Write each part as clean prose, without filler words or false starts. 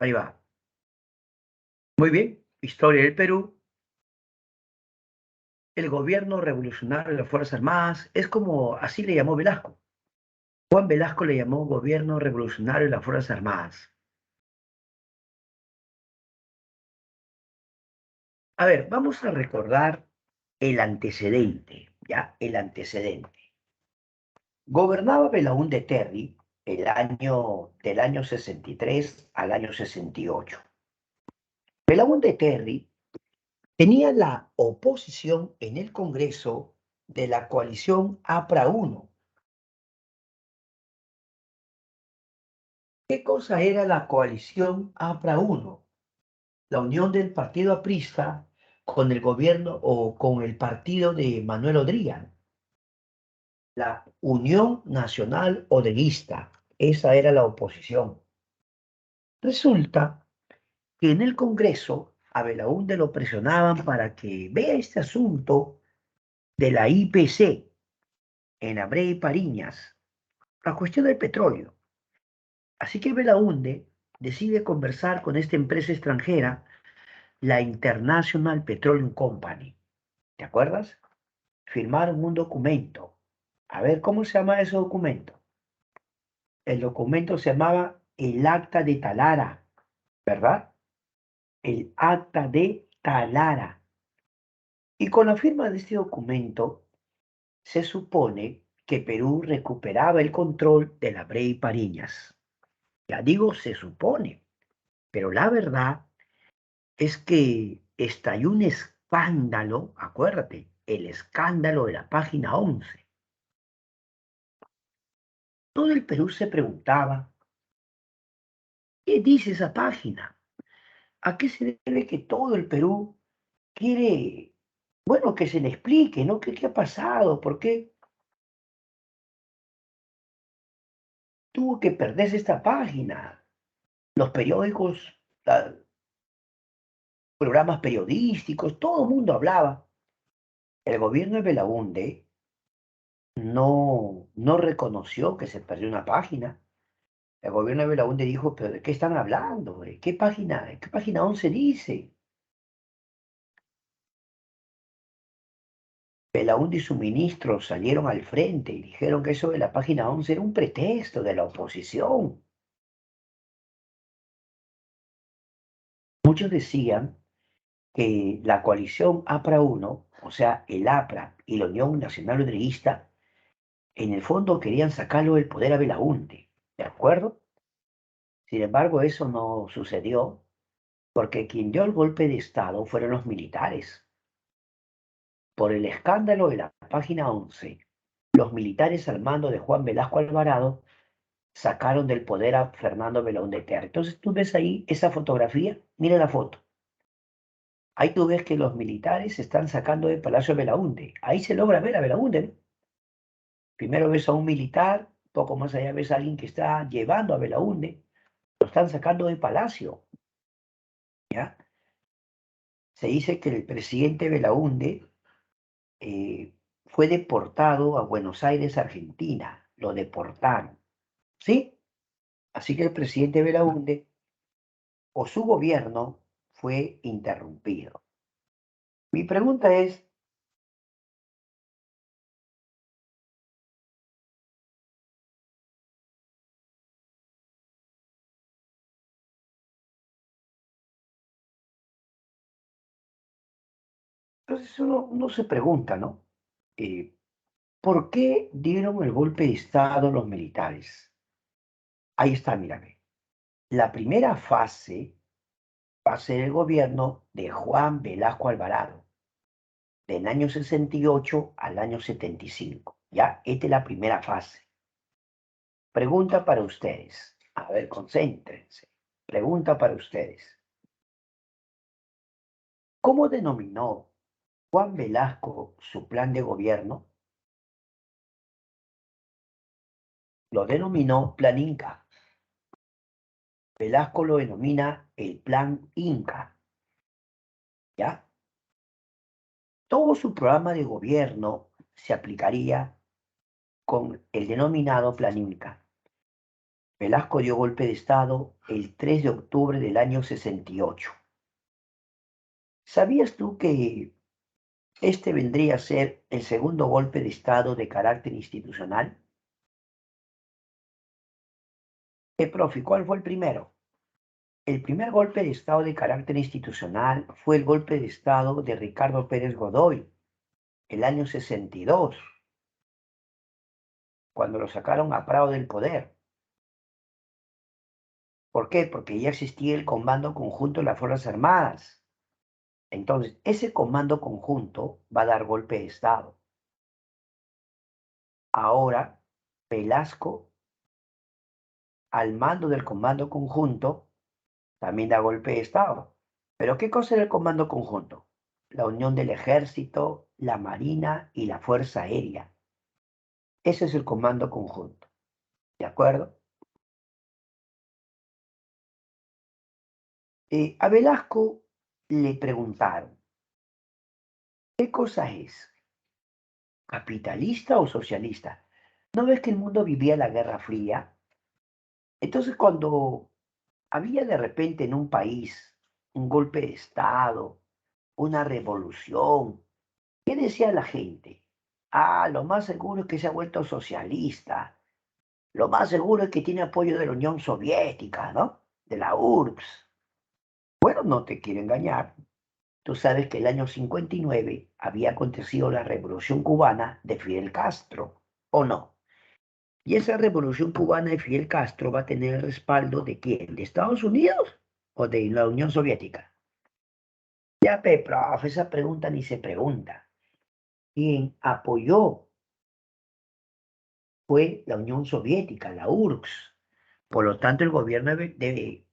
Ahí va. Muy bien. Historia del Perú. El gobierno revolucionario de las Fuerzas Armadas es como así le llamó Velasco. Juan Velasco le llamó gobierno revolucionario de las Fuerzas Armadas. A ver, vamos a recordar el antecedente, ¿ya? El antecedente. Gobernaba Belaúnde Terry del año 63 al año 68. Belaúnde Terry tenía la oposición en el Congreso de la coalición APRA 1. ¿Qué cosa era la coalición APRA 1? La unión del partido aprista con el gobierno o con el partido de Manuel Odría, la Unión Nacional Odriguista. Esa era la oposición. Resulta que en el Congreso a Belaúnde lo presionaban para que vea este asunto de la IPC en Abreu y Pariñas, la cuestión del petróleo. Así que Belaúnde decide conversar con esta empresa extranjera, la International Petroleum Company. ¿Te acuerdas? Firmaron un documento. A ver, ¿cómo se llama ese documento? El documento se llamaba el Acta de Talara, ¿verdad? El Acta de Talara. Y con la firma de este documento se supone que Perú recuperaba el control de la Brey Pariñas. Ya digo, se supone, pero la verdad es que estalló un escándalo, acuérdate, el escándalo de la página 11. Todo el Perú se preguntaba, ¿qué dice esa página? ¿A qué se debe que todo el Perú quiere, bueno, que se le explique, ¿no? ¿Qué ha pasado? ¿Por qué tuvo que perderse esta página? Los periódicos, ah, programas periodísticos, todo el mundo hablaba. El gobierno de Belaúnde no reconoció que se perdió una página. El gobierno de Belaúnde dijo, pero ¿de qué están hablando? ¿Qué página 11 dice? Belaúnde y su ministro salieron al frente y dijeron que eso de la página 11 era un pretexto de la oposición. Muchos decían que la coalición APRA 1, o sea, el APRA y la Unión Nacional Odriguista, en el fondo querían sacarlo del poder a Belaúnde, ¿de acuerdo? Sin embargo, eso no sucedió porque quien dio el golpe de Estado fueron los militares. Por el escándalo de la página 11, los militares al mando de Juan Velasco Alvarado sacaron del poder a Fernando Belaúnde Terry. Entonces tú ves ahí esa fotografía, mira la foto. Ahí tú ves que los militares están sacando del Palacio de Belaúnde. Ahí se logra ver a Belaúnde, ¿no? Primero ves a un militar, poco más allá ves a alguien que está llevando a Belaúnde, lo están sacando del palacio, ¿ya? Se dice que el presidente Belaúnde fue deportado a Buenos Aires, Argentina. Lo deportaron, ¿sí? Así que el presidente Belaúnde o su gobierno fue interrumpido. Mi pregunta es, entonces uno se pregunta, ¿no? Eh, ¿Por qué dieron el golpe de Estado los militares? Ahí está, mírame. La primera fase va a ser el gobierno de Juan Velasco Alvarado, del año 68 al año 75. Ya, esta es la primera fase. Pregunta para ustedes. A ver, concéntrense. Pregunta para ustedes. ¿Cómo denominó Juan Velasco su plan de gobierno? Lo denominó Plan Inca. Velasco lo denomina el Plan Inca. ¿Ya? Todo su programa de gobierno se aplicaría con el denominado Plan Inca. Velasco dio golpe de Estado el 3 de octubre del año 68. ¿Sabías tú que este vendría a ser el segundo golpe de Estado de carácter institucional? Profe, ¿cuál fue el primero? El primer golpe de Estado de carácter institucional fue el golpe de Estado de Ricardo Pérez Godoy, el año 62, cuando lo sacaron a Prado del poder. ¿Por qué? Porque ya existía el Comando Conjunto de las Fuerzas Armadas. Entonces, ese Comando Conjunto va a dar golpe de Estado. Ahora, Velasco, al mando del Comando Conjunto, también da golpe de Estado. ¿Pero qué cosa era el Comando Conjunto? La unión del Ejército, la Marina y la Fuerza Aérea. Ese es el Comando Conjunto. ¿De acuerdo? A Velasco le preguntaron, ¿qué cosa es? ¿Capitalista o socialista? ¿No ves que el mundo vivía la Guerra Fría? Entonces, cuando había de repente en un país un golpe de Estado, una revolución, ¿qué decía la gente? Ah, lo más seguro es que se ha vuelto socialista. Lo más seguro es que tiene apoyo de la Unión Soviética, ¿no? De la URSS. Bueno, no te quiero engañar. Tú sabes que el año 59 había acontecido la Revolución Cubana de Fidel Castro, ¿o no? Y esa Revolución Cubana de Fidel Castro va a tener el respaldo ¿de quién? ¿De Estados Unidos o de la Unión Soviética? Ya, profe, esa pregunta ni se pregunta. Quien apoyó fue la Unión Soviética, la URSS. Por lo tanto, el gobierno de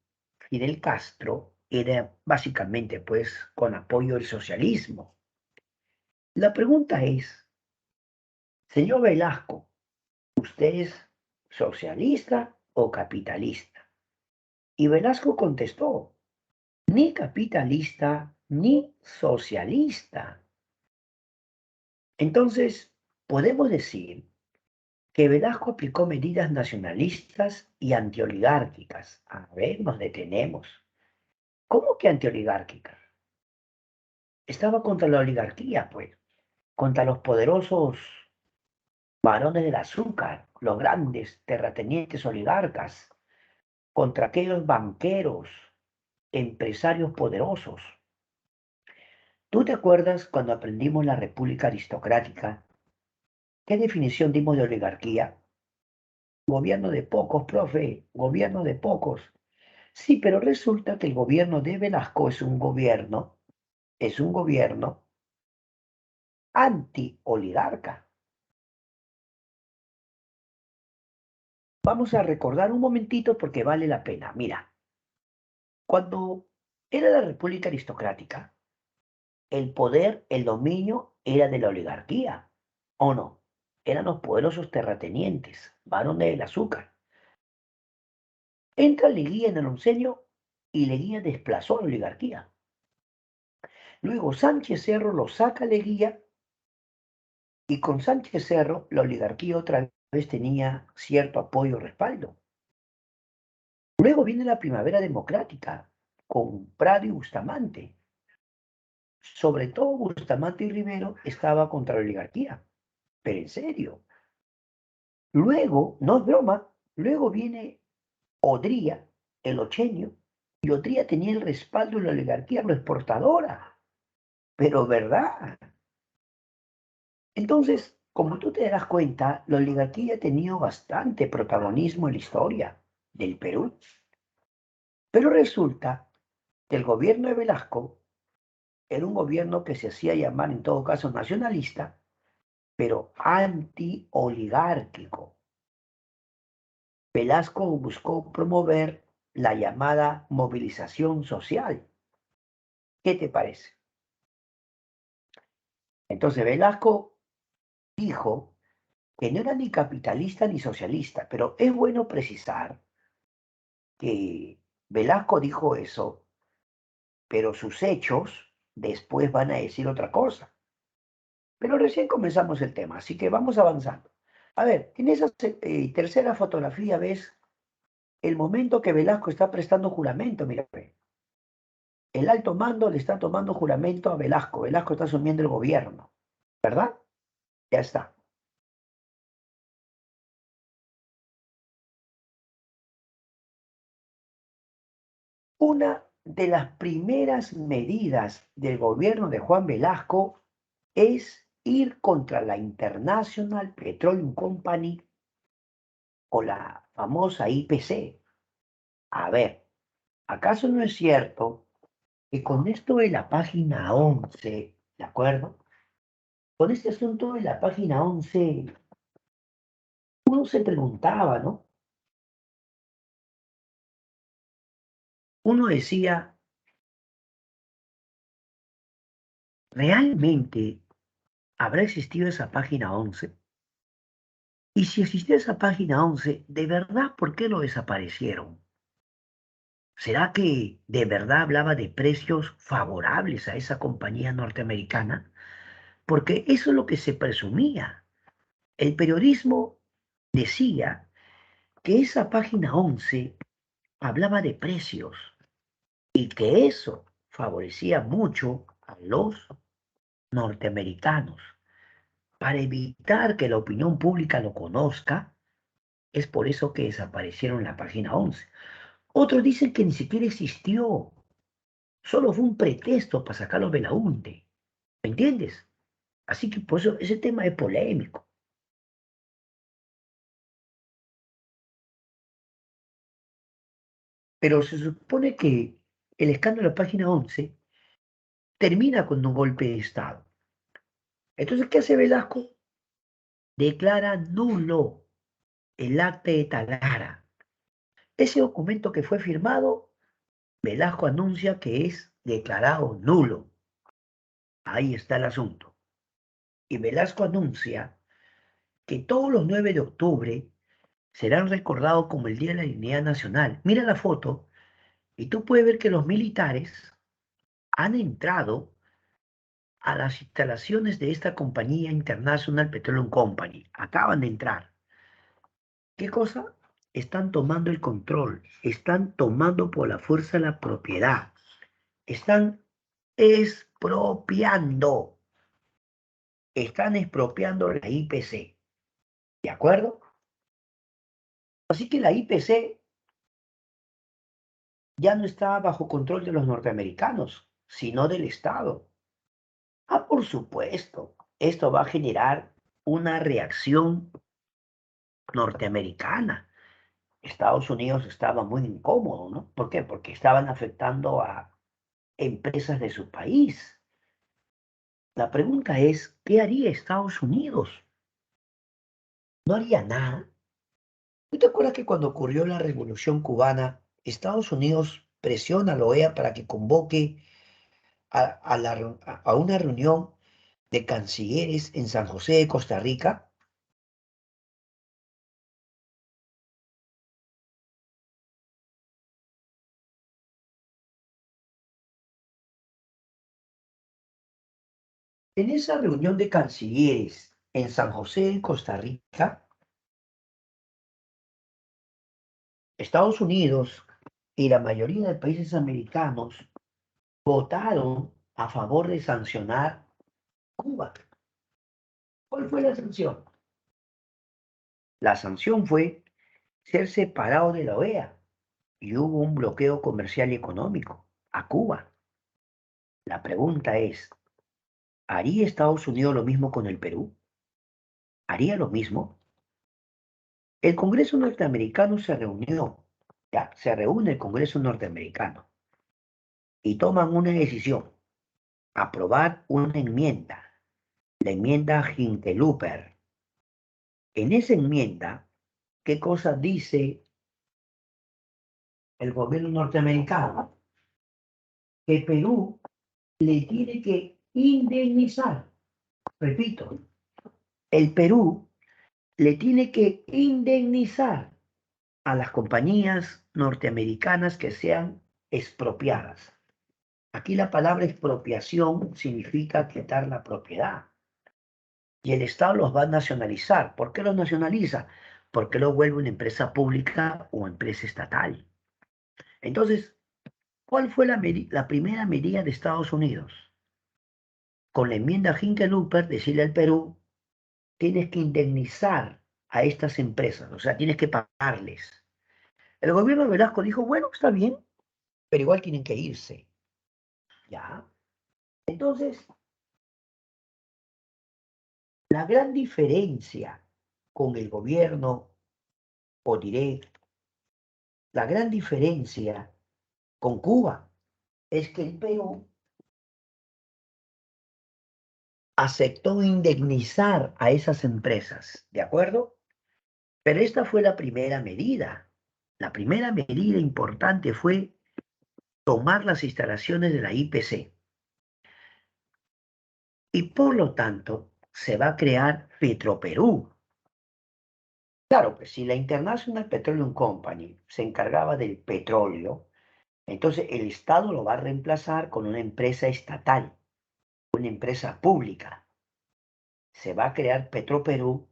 Fidel Castro era básicamente, pues, con apoyo del socialismo. La pregunta es, señor Velasco, ¿usted es socialista o capitalista? Y Velasco contestó, ni capitalista ni socialista. Entonces, podemos decir que Velasco aplicó medidas nacionalistas y antioligárquicas. A ver, nos detenemos. ¿Cómo que antioligárquicas? Estaba contra la oligarquía, pues, contra los poderosos varones del azúcar, los grandes terratenientes oligarcas, contra aquellos banqueros, empresarios poderosos. ¿Tú te acuerdas cuando aprendimos la República Aristocrática? ¿Qué definición dimos de oligarquía? Gobierno de pocos, profe, gobierno de pocos. Sí, pero resulta que el gobierno de Velasco es un gobierno anti-oligarca. Vamos a recordar un momentito porque vale la pena. Mira, cuando era la República Aristocrática, el poder, el dominio era de la oligarquía, ¿o no? Eran los poderosos terratenientes, varones del azúcar. Entra Leguía en el oncenio y Leguía desplazó a la oligarquía. Luego Sánchez Cerro lo saca Leguía y con Sánchez Cerro la oligarquía otra vez tenía cierto apoyo y respaldo. Luego viene la primavera democrática con Prado y Bustamante. Sobre todo Bustamante y Rivero estaba contra la oligarquía, pero en serio. Luego, no es broma, luego viene Odría, el ochenio, y Odría tenía el respaldo de la oligarquía agroexportadora, pero ¿verdad? Entonces, como tú te das cuenta, la oligarquía ha tenido bastante protagonismo en la historia del Perú, pero resulta que el gobierno de Velasco era un gobierno que se hacía llamar en todo caso nacionalista, pero anti-oligárquico. Velasco buscó promover la llamada movilización social. ¿Qué te parece? Entonces Velasco dijo que no era ni capitalista ni socialista, pero es bueno precisar que Velasco dijo eso, pero sus hechos después van a decir otra cosa. Pero recién comenzamos el tema, así que vamos avanzando. A ver, en esa tercera fotografía ves el momento que Velasco está prestando juramento, mira, ve, el alto mando le está tomando juramento a Velasco. Velasco está asumiendo el gobierno, ¿verdad? Ya está. Una de las primeras medidas del gobierno de Juan Velasco es ir contra la International Petroleum Company o la famosa IPC. A ver, ¿acaso no es cierto que con esto de la página 11, ¿de acuerdo? Con este asunto de la página 11, uno se preguntaba, ¿no? Uno decía, ¿realmente habrá existido esa página 11? Y si existió esa página 11, ¿de verdad por qué lo desaparecieron? ¿Será que de verdad hablaba de precios favorables a esa compañía norteamericana? Porque eso es lo que se presumía. El periodismo decía que esa página 11 hablaba de precios y que eso favorecía mucho a los norteamericanos. Para evitar que la opinión pública lo conozca, es por eso que desaparecieron la página 11. Otros dicen que ni siquiera existió, solo fue un pretexto para sacar los Belaunte, ¿me entiendes? Así que por eso ese tema es polémico. Pero se supone que el escándalo de la página 11 termina con un golpe de Estado. Entonces, ¿qué hace Velasco? Declara nulo el acta de Talara. Ese documento que fue firmado, Velasco anuncia que es declarado nulo. Ahí está el asunto. Y Velasco anuncia que todos los 9 de octubre serán recordados como el Día de la Dignidad Nacional. Mira la foto y tú puedes ver que los militares han entrado a las instalaciones de esta compañía International Petroleum Company. Acaban de entrar. ¿Qué cosa? Están tomando el control, están tomando por la fuerza la propiedad, expropiando, están expropiando la IPC, ¿de acuerdo? Así que la IPC ya no está bajo control de los norteamericanos, sino del Estado. Ah, por supuesto, esto va a generar una reacción norteamericana. Estados Unidos estaba muy incómodo, ¿no? ¿Por qué? Porque estaban afectando a empresas de su país. La pregunta es, ¿qué haría Estados Unidos? ¿No haría nada? ¿Tú te acuerdas que cuando ocurrió la Revolución Cubana, Estados Unidos presiona a la OEA para que convoque a una reunión de cancilleres en San José de Costa Rica? En esa reunión de cancilleres en San José de Costa Rica, Estados Unidos y la mayoría de países americanos votaron a favor de sancionar Cuba. ¿Cuál fue la sanción? La sanción fue ser separado de la OEA y hubo un bloqueo comercial y económico a Cuba. La pregunta es, ¿haría Estados Unidos lo mismo con el Perú? ¿Haría lo mismo? El Congreso norteamericano se reunió, ya, se reúne el Congreso norteamericano y toman una decisión, aprobar una enmienda, la enmienda Hinteluper. En esa enmienda, ¿qué cosa dice el gobierno norteamericano? Que Perú le tiene que indemnizar, repito, el Perú le tiene que indemnizar a las compañías norteamericanas que sean expropiadas. Aquí la palabra expropiación significa quitar la propiedad y el Estado los va a nacionalizar. ¿Por qué los nacionaliza? ¿por qué lo vuelve una empresa pública o empresa estatal? Entonces, ¿cuál fue la primera medida de Estados Unidos? Con la enmienda Hinkenlooper, decirle al Perú, tienes que indemnizar a estas empresas, o sea, tienes que pagarles. El gobierno de Velasco dijo, bueno, está bien, pero igual tienen que irse. ¿Ya? Entonces, la gran diferencia con el gobierno, o diré, la gran diferencia con Cuba es que el Perú aceptó indemnizar a esas empresas, ¿de acuerdo? Pero esta fue la primera medida. La primera medida importante fue tomar las instalaciones de la IPC. Y por lo tanto, se va a crear Petroperú. Claro, pues si la International Petroleum Company se encargaba del petróleo, entonces el Estado lo va a reemplazar con una empresa estatal, una empresa pública. Se va a crear Petroperú,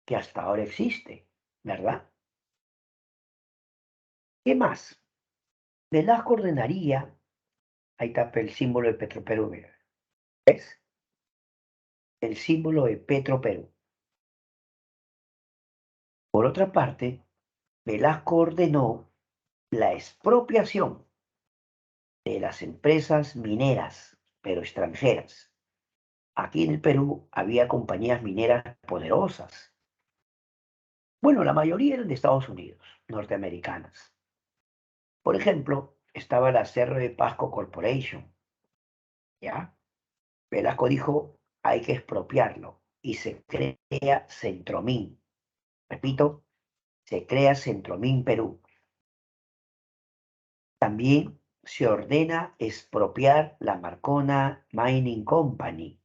que hasta ahora existe, ¿verdad? ¿Qué más? Velasco ordenaría, ahí está el símbolo de Petroperú, mira, ¿ves? El símbolo de Petroperú. Por otra parte, Velasco ordenó la expropiación de las empresas mineras, pero extranjeras. Aquí en el Perú había compañías mineras poderosas. Bueno, la mayoría eran de Estados Unidos, norteamericanas. Por ejemplo, estaba la Cerro de Pasco Corporation, ¿ya? Velasco dijo, hay que expropiarlo y se crea Centromín. Repito, se crea Centromín Perú. También se ordena expropiar la Marcona Mining Company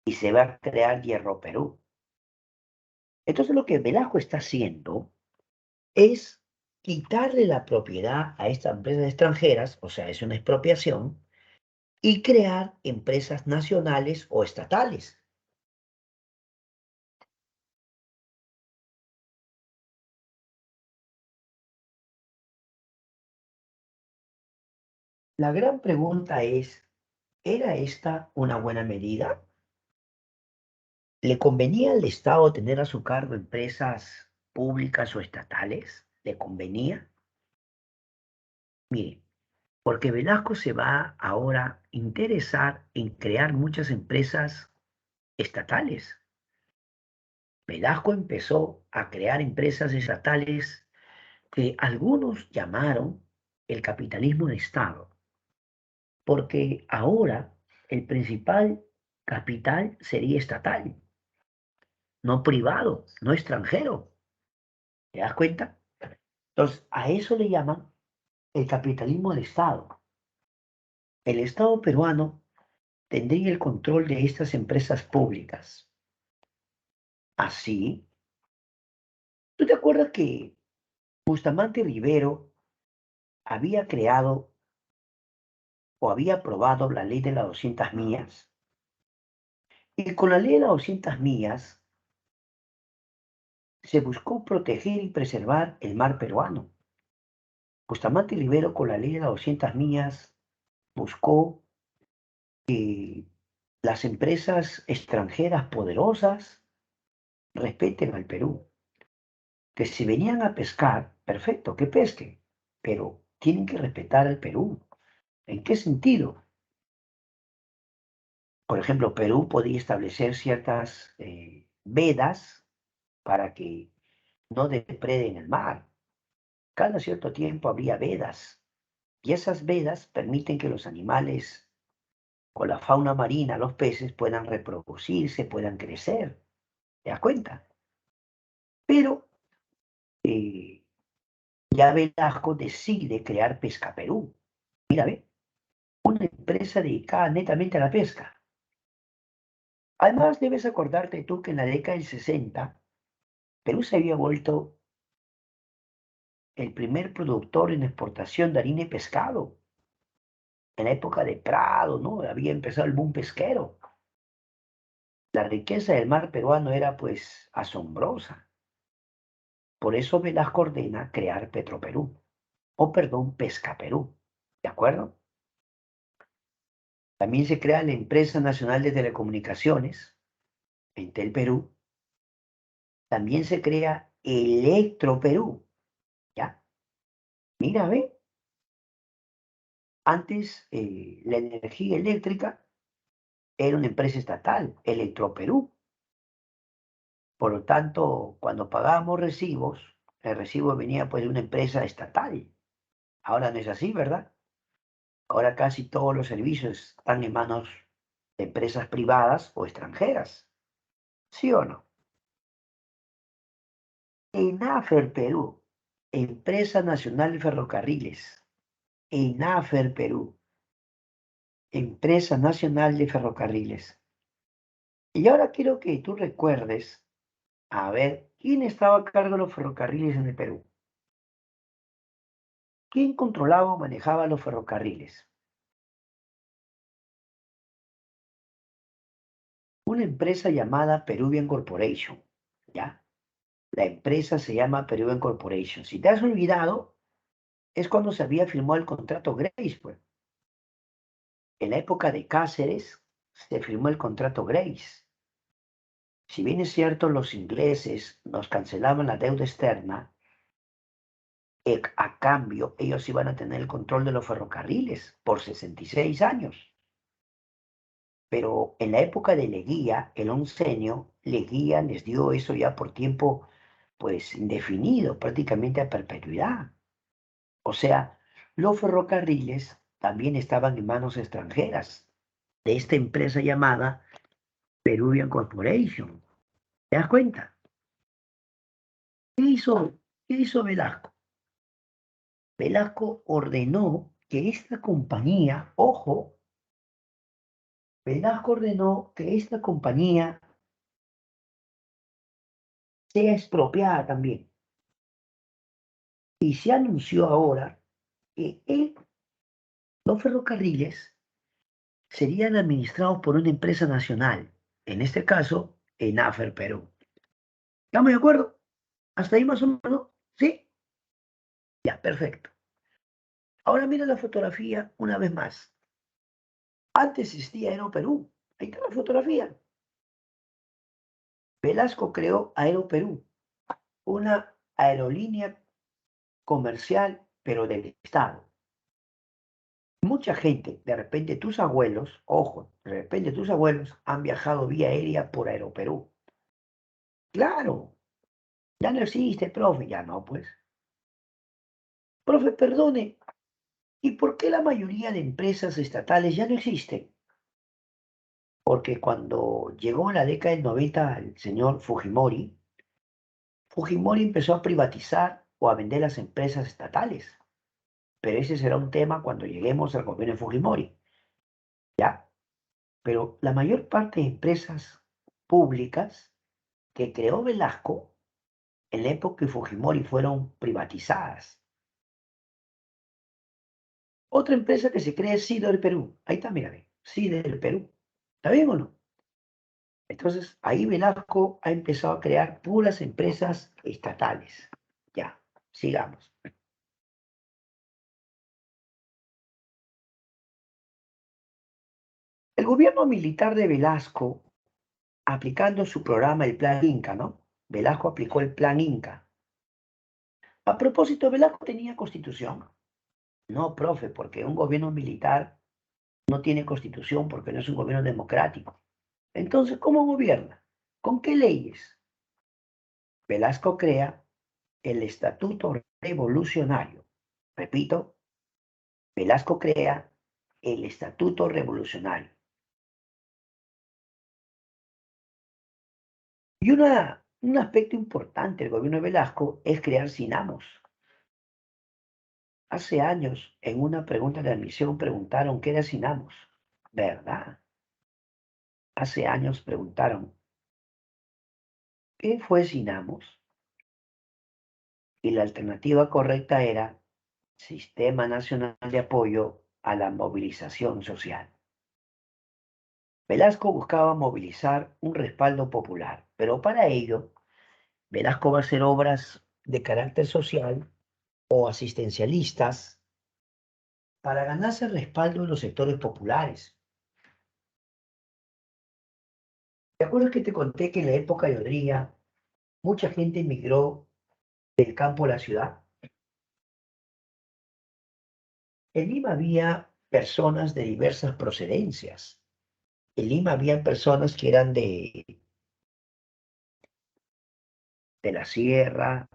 y se va a crear Hierro Perú. Entonces lo que Velasco está haciendo es quitarle la propiedad a estas empresas extranjeras, o sea, es una expropiación, y crear empresas nacionales o estatales. La gran pregunta es, ¿era esta una buena medida? ¿Le convenía al Estado tener a su cargo empresas públicas o estatales? ¿Le convenía? Mire, porque Velasco se va ahora a interesar en crear muchas empresas estatales. Velasco empezó a crear empresas estatales que algunos llamaron el capitalismo de Estado, porque ahora el principal capital sería estatal, no privado, no extranjero. ¿Te das cuenta? Entonces, a eso le llaman el capitalismo de Estado. El Estado peruano tendría el control de estas empresas públicas. Así, ¿tú te acuerdas que Bustamante Rivero había creado o había aprobado la ley de las 200 millas? Y con la ley de las 200 millas se buscó proteger y preservar el mar peruano. Bustamante Rivero con la ley de las 200 millas buscó que las empresas extranjeras poderosas respeten al Perú. Que si venían a pescar, perfecto, que pesquen, pero tienen que respetar al Perú. ¿En qué sentido? Por ejemplo, Perú podía establecer ciertas vedas para que no depreden el mar. Cada cierto tiempo habría vedas y esas vedas permiten que los animales o la fauna marina, los peces, puedan reproducirse, puedan crecer. ¿Te das cuenta? Pero eh, ya Velasco decide crear Pesca Perú. Mira, ve, una empresa dedicada netamente a la pesca. Además, debes acordarte tú que en la década del 60, Perú se había vuelto el primer productor en exportación de harina y pescado. En la época de Prado, ¿no? Había empezado el boom pesquero. La riqueza del mar peruano era pues asombrosa. Por eso Velasco ordena crear Petroperú, o perdón, Pescaperú, ¿de acuerdo? También se crea la Empresa Nacional de Telecomunicaciones, Entel Perú. También se crea Electroperú, ¿ya? Mira, ve, antes la energía eléctrica era una empresa estatal, Electroperú. Por lo tanto, cuando pagábamos recibos, el recibo venía pues de una empresa estatal. Ahora no es así, ¿verdad? Ahora casi todos los servicios están en manos de empresas privadas o extranjeras. ¿Sí o no? ENAFER Perú, Empresa Nacional de Ferrocarriles. ENAFER Perú, Empresa Nacional de Ferrocarriles. Y ahora quiero que tú recuerdes, a ver, ¿quién estaba a cargo de los ferrocarriles en el Perú? ¿Quién controlaba o manejaba los ferrocarriles? Una empresa llamada Peruvian Corporation, ¿ya? La empresa se llama Peruvian Corporation. Si te has olvidado, es cuando se había firmado el contrato Grace, pues. En la época de Cáceres se firmó el contrato Grace. Si bien es cierto, los ingleses nos cancelaban la deuda externa, a cambio ellos iban a tener el control de los ferrocarriles por 66 años. Pero en la época de Leguía, el oncenio, Leguía les dio eso ya por tiempo, pues, indefinido, prácticamente a perpetuidad. O sea, los ferrocarriles también estaban en manos extranjeras de esta empresa llamada Peruvian Corporation. ¿Te das cuenta? ¿Qué hizo, qué hizo Velasco? Velasco ordenó que esta compañía, ojo, Velasco ordenó que esta compañía sea expropiada también. Y se anunció ahora que los ferrocarriles serían administrados por una empresa nacional, en este caso, ENAFER Perú. ¿Estamos de acuerdo? ¿Hasta ahí más o menos? ¿Sí? Ya, perfecto. Ahora mira la fotografía una vez más. Antes existía Aeroperú. Ahí está la fotografía. Velasco creó Aeroperú, una aerolínea comercial, pero del Estado. Mucha gente, de repente tus abuelos, ojo, de repente tus abuelos han viajado vía aérea por Aeroperú. Claro, ya no existe, profe, ya no, pues. Profe, perdone, ¿y por qué la mayoría de empresas estatales ya no existen? Porque cuando llegó en la década del 90 el señor Fujimori, Fujimori empezó a privatizar o a vender las empresas estatales. Pero ese será un tema cuando lleguemos al gobierno de Fujimori, ¿ya? Pero la mayor parte de empresas públicas que creó Velasco en la época de Fujimori fueron privatizadas. Otra empresa que se crea es Sider Perú. Ahí está, mírame, Sider Perú. ¿Está bien o no? Entonces, ahí Velasco ha empezado a crear puras empresas estatales. Ya, sigamos. El gobierno militar de Velasco, aplicando su programa, el Plan Inca, ¿no? Velasco aplicó el Plan Inca. A propósito, ¿Velasco tenía constitución? No, profe, porque un gobierno militar no tiene constitución porque no es un gobierno democrático. Entonces, ¿cómo gobierna? ¿Con qué leyes? Velasco crea el Estatuto Revolucionario. Repito, Velasco crea el Estatuto Revolucionario. Y un aspecto importante del gobierno de Velasco es crear Sinamos. Hace años, en una pregunta de admisión, preguntaron qué era Sinamos. ¿Verdad? Hace años preguntaron, ¿qué fue Sinamos? Y la alternativa correcta era Sistema Nacional de Apoyo a la Movilización Social. Velasco buscaba movilizar un respaldo popular, pero para ello, Velasco va a hacer obras de carácter social o asistencialistas para ganarse el respaldo en los sectores populares. ¿Te acuerdas que te conté que en la época de Odría mucha gente emigró del campo a la ciudad? En Lima había personas de diversas procedencias. En Lima había personas que eran de la sierra,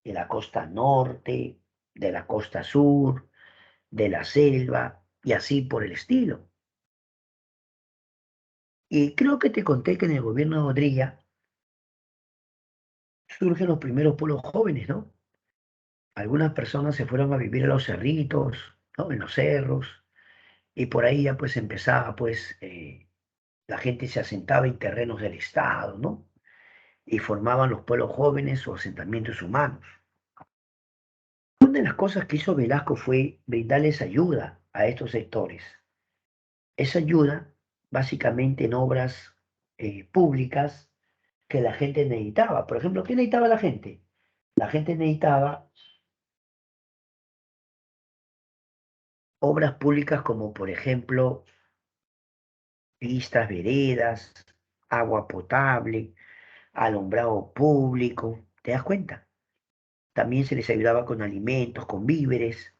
de la costa norte, de la costa sur, de la selva y así por el estilo. Y creo que te conté que en el gobierno de Odría surgen los primeros pueblos jóvenes, ¿no? Algunas personas se fueron a vivir a los cerritos, ¿no? En los cerros, y por ahí ya pues empezaba, pues, la gente se asentaba en terrenos del Estado, ¿no? Y formaban los pueblos jóvenes o asentamientos humanos. Una de las cosas que hizo Velasco fue brindarles ayuda a estos sectores. Esa ayuda, básicamente en obras públicas que la gente necesitaba. Por ejemplo, ¿qué necesitaba la gente? La gente necesitaba obras públicas como, por ejemplo, pistas, veredas, agua potable, alumbrado público. ¿Te das cuenta? También se les ayudaba con alimentos, con víveres.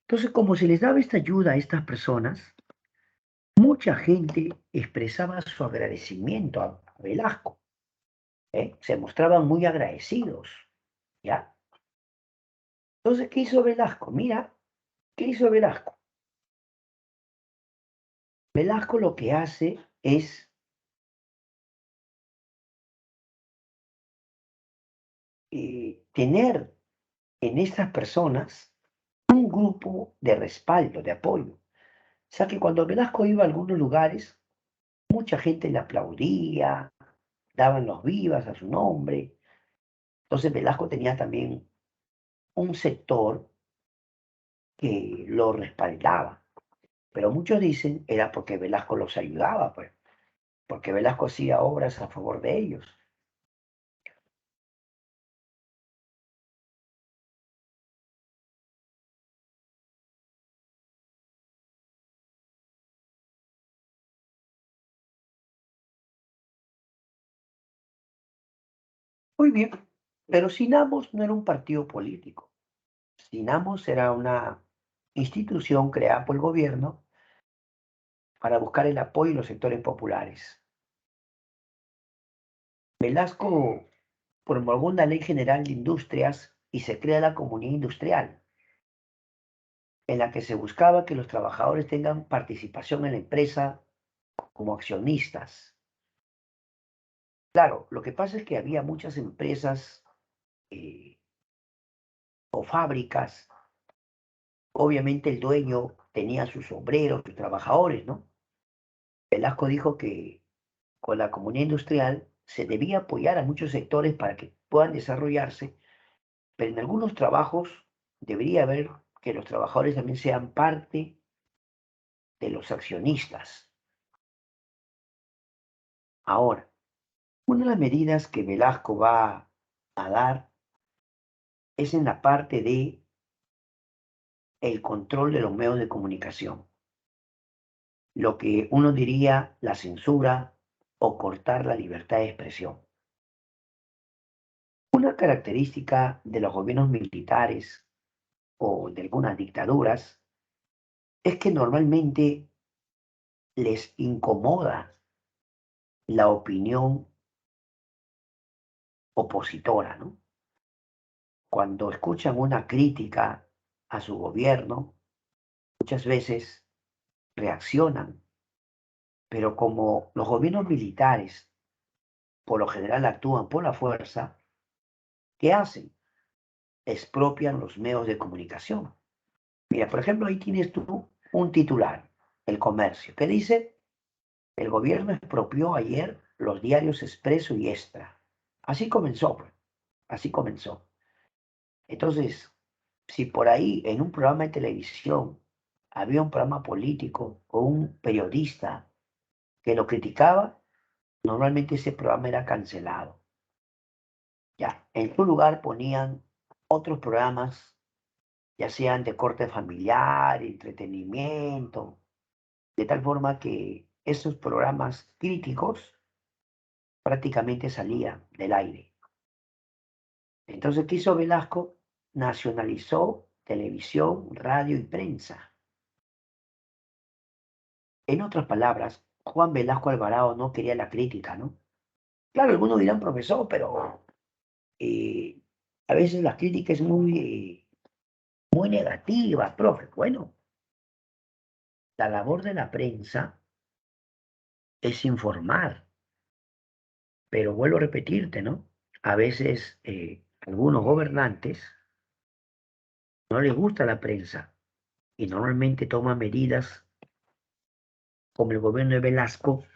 Entonces, como se les daba esta ayuda a estas personas, mucha gente expresaba su agradecimiento a Velasco, ¿eh? Se mostraban muy agradecidos, ¿ya? Entonces, ¿qué hizo Velasco? Mira, ¿qué hizo Velasco? Velasco lo que hace es tener en estas personas un grupo de respaldo, de apoyo. O sea que cuando Velasco iba a algunos lugares, mucha gente le aplaudía, daban los vivas a su nombre. Entonces Velasco tenía también un sector que lo respaldaba. Pero muchos dicen era porque Velasco los ayudaba, pues, porque Velasco hacía obras a favor de ellos. Muy bien, pero Sinamos no era un partido político. Sinamos era una institución creada por el gobierno para buscar el apoyo de los sectores populares. Velasco promulgó una ley general de industrias y se crea la comunidad industrial, en la que se buscaba que los trabajadores tengan participación en la empresa como accionistas. Claro, lo que pasa es que había muchas empresas eh, o fábricas. Obviamente el dueño tenía sus obreros, sus trabajadores, ¿no? Velasco dijo que con la comunidad industrial se debía apoyar a muchos sectores para que puedan desarrollarse, pero en algunos trabajos debería haber que los trabajadores también sean parte de los accionistas. Ahora, una de las medidas que Velasco va a dar es en la parte de el control de los medios de comunicación, lo que uno diría la censura o cortar la libertad de expresión. Una característica de los gobiernos militares o de algunas dictaduras es que normalmente les incomoda la opinión opositora, ¿no? Cuando escuchan una crítica a su gobierno, muchas veces reaccionan, pero como los gobiernos militares por lo general actúan por la fuerza, ¿qué hacen? Expropian los medios de comunicación. Mira, por ejemplo, ahí tienes tú un titular, El Comercio, que dice, el gobierno expropió ayer los diarios Expreso y Extra. Así comenzó, pues, así comenzó. Entonces, si por ahí en un programa de televisión había un programa político o un periodista que lo criticaba, normalmente ese programa era cancelado. Ya, en su lugar ponían otros programas, ya sean de corte familiar, entretenimiento, de tal forma que esos programas críticos prácticamente salían del aire. Entonces, ¿qué hizo Velasco? Nacionalizó televisión, radio y prensa. En otras palabras, Juan Velasco Alvarado no quería la crítica, ¿no? Claro, algunos dirán profesor, pero eh, a veces la crítica es muy negativa, profe. Bueno, la labor de la prensa es informar, pero vuelvo a repetirte, ¿no? A veces algunos gobernantes no les gusta la prensa y normalmente toman medidas como el gobierno de Velasco.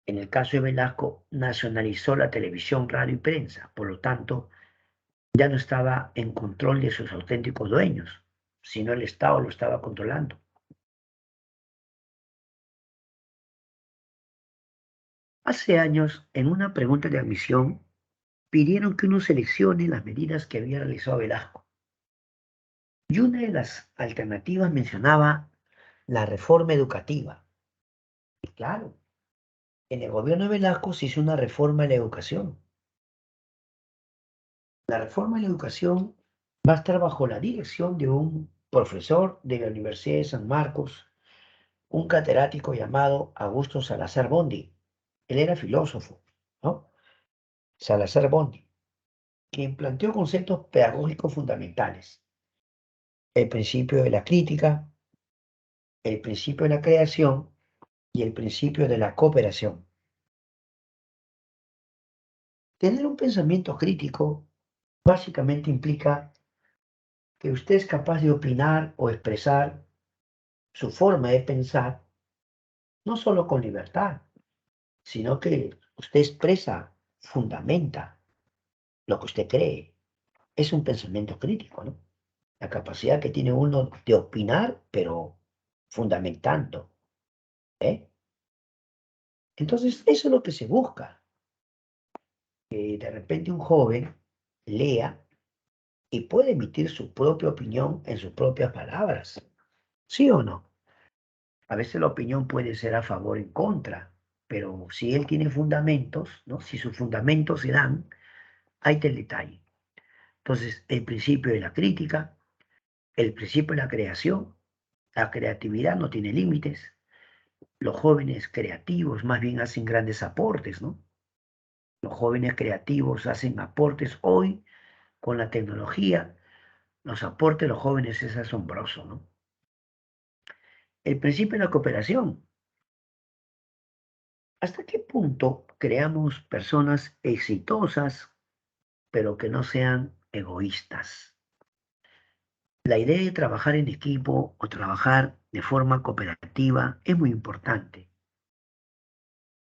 En el caso de Velasco, nacionalizó la televisión, radio y prensa. Por lo tanto, ya no estaba en control de sus auténticos dueños, sino el Estado lo estaba controlando. Hace años, en una pregunta de admisión, pidieron que uno seleccione las medidas que había realizado Velasco. Y una de las alternativas mencionaba la reforma educativa. Y claro, en el gobierno de Velasco se hizo una reforma en la educación. La reforma en la educación va a estar bajo la dirección de un profesor de la Universidad de San Marcos, un catedrático llamado Augusto Salazar Bondi. Él era filósofo, ¿no? Salazar Bondi, quien planteó conceptos pedagógicos fundamentales. El principio de la crítica, el principio de la creación y el principio de la cooperación. Tener un pensamiento crítico básicamente implica que usted es capaz de opinar o expresar su forma de pensar, no solo con libertad, sino que usted expresa, fundamenta lo que usted cree. Es un pensamiento crítico, ¿no? La capacidad que tiene uno de opinar, pero fundamentando, ¿eh? Entonces, eso es lo que se busca, que de repente un joven lea y puede emitir su propia opinión en sus propias palabras, ¿sí o no? A veces la opinión puede ser a favor o en contra, pero si él tiene fundamentos, ¿no? Si sus fundamentos se dan, ahí está el detalle. Entonces, el principio de la crítica, el principio de la creación, la creatividad no tiene límites. Los jóvenes creativos más bien hacen grandes aportes, ¿no? Los jóvenes creativos hacen aportes hoy con la tecnología. Los aportes de los jóvenes es asombroso, ¿no? El principio de la cooperación. ¿Hasta qué punto creamos personas exitosas, pero que no sean egoístas? La idea de trabajar en equipo o trabajar de forma cooperativa es muy importante.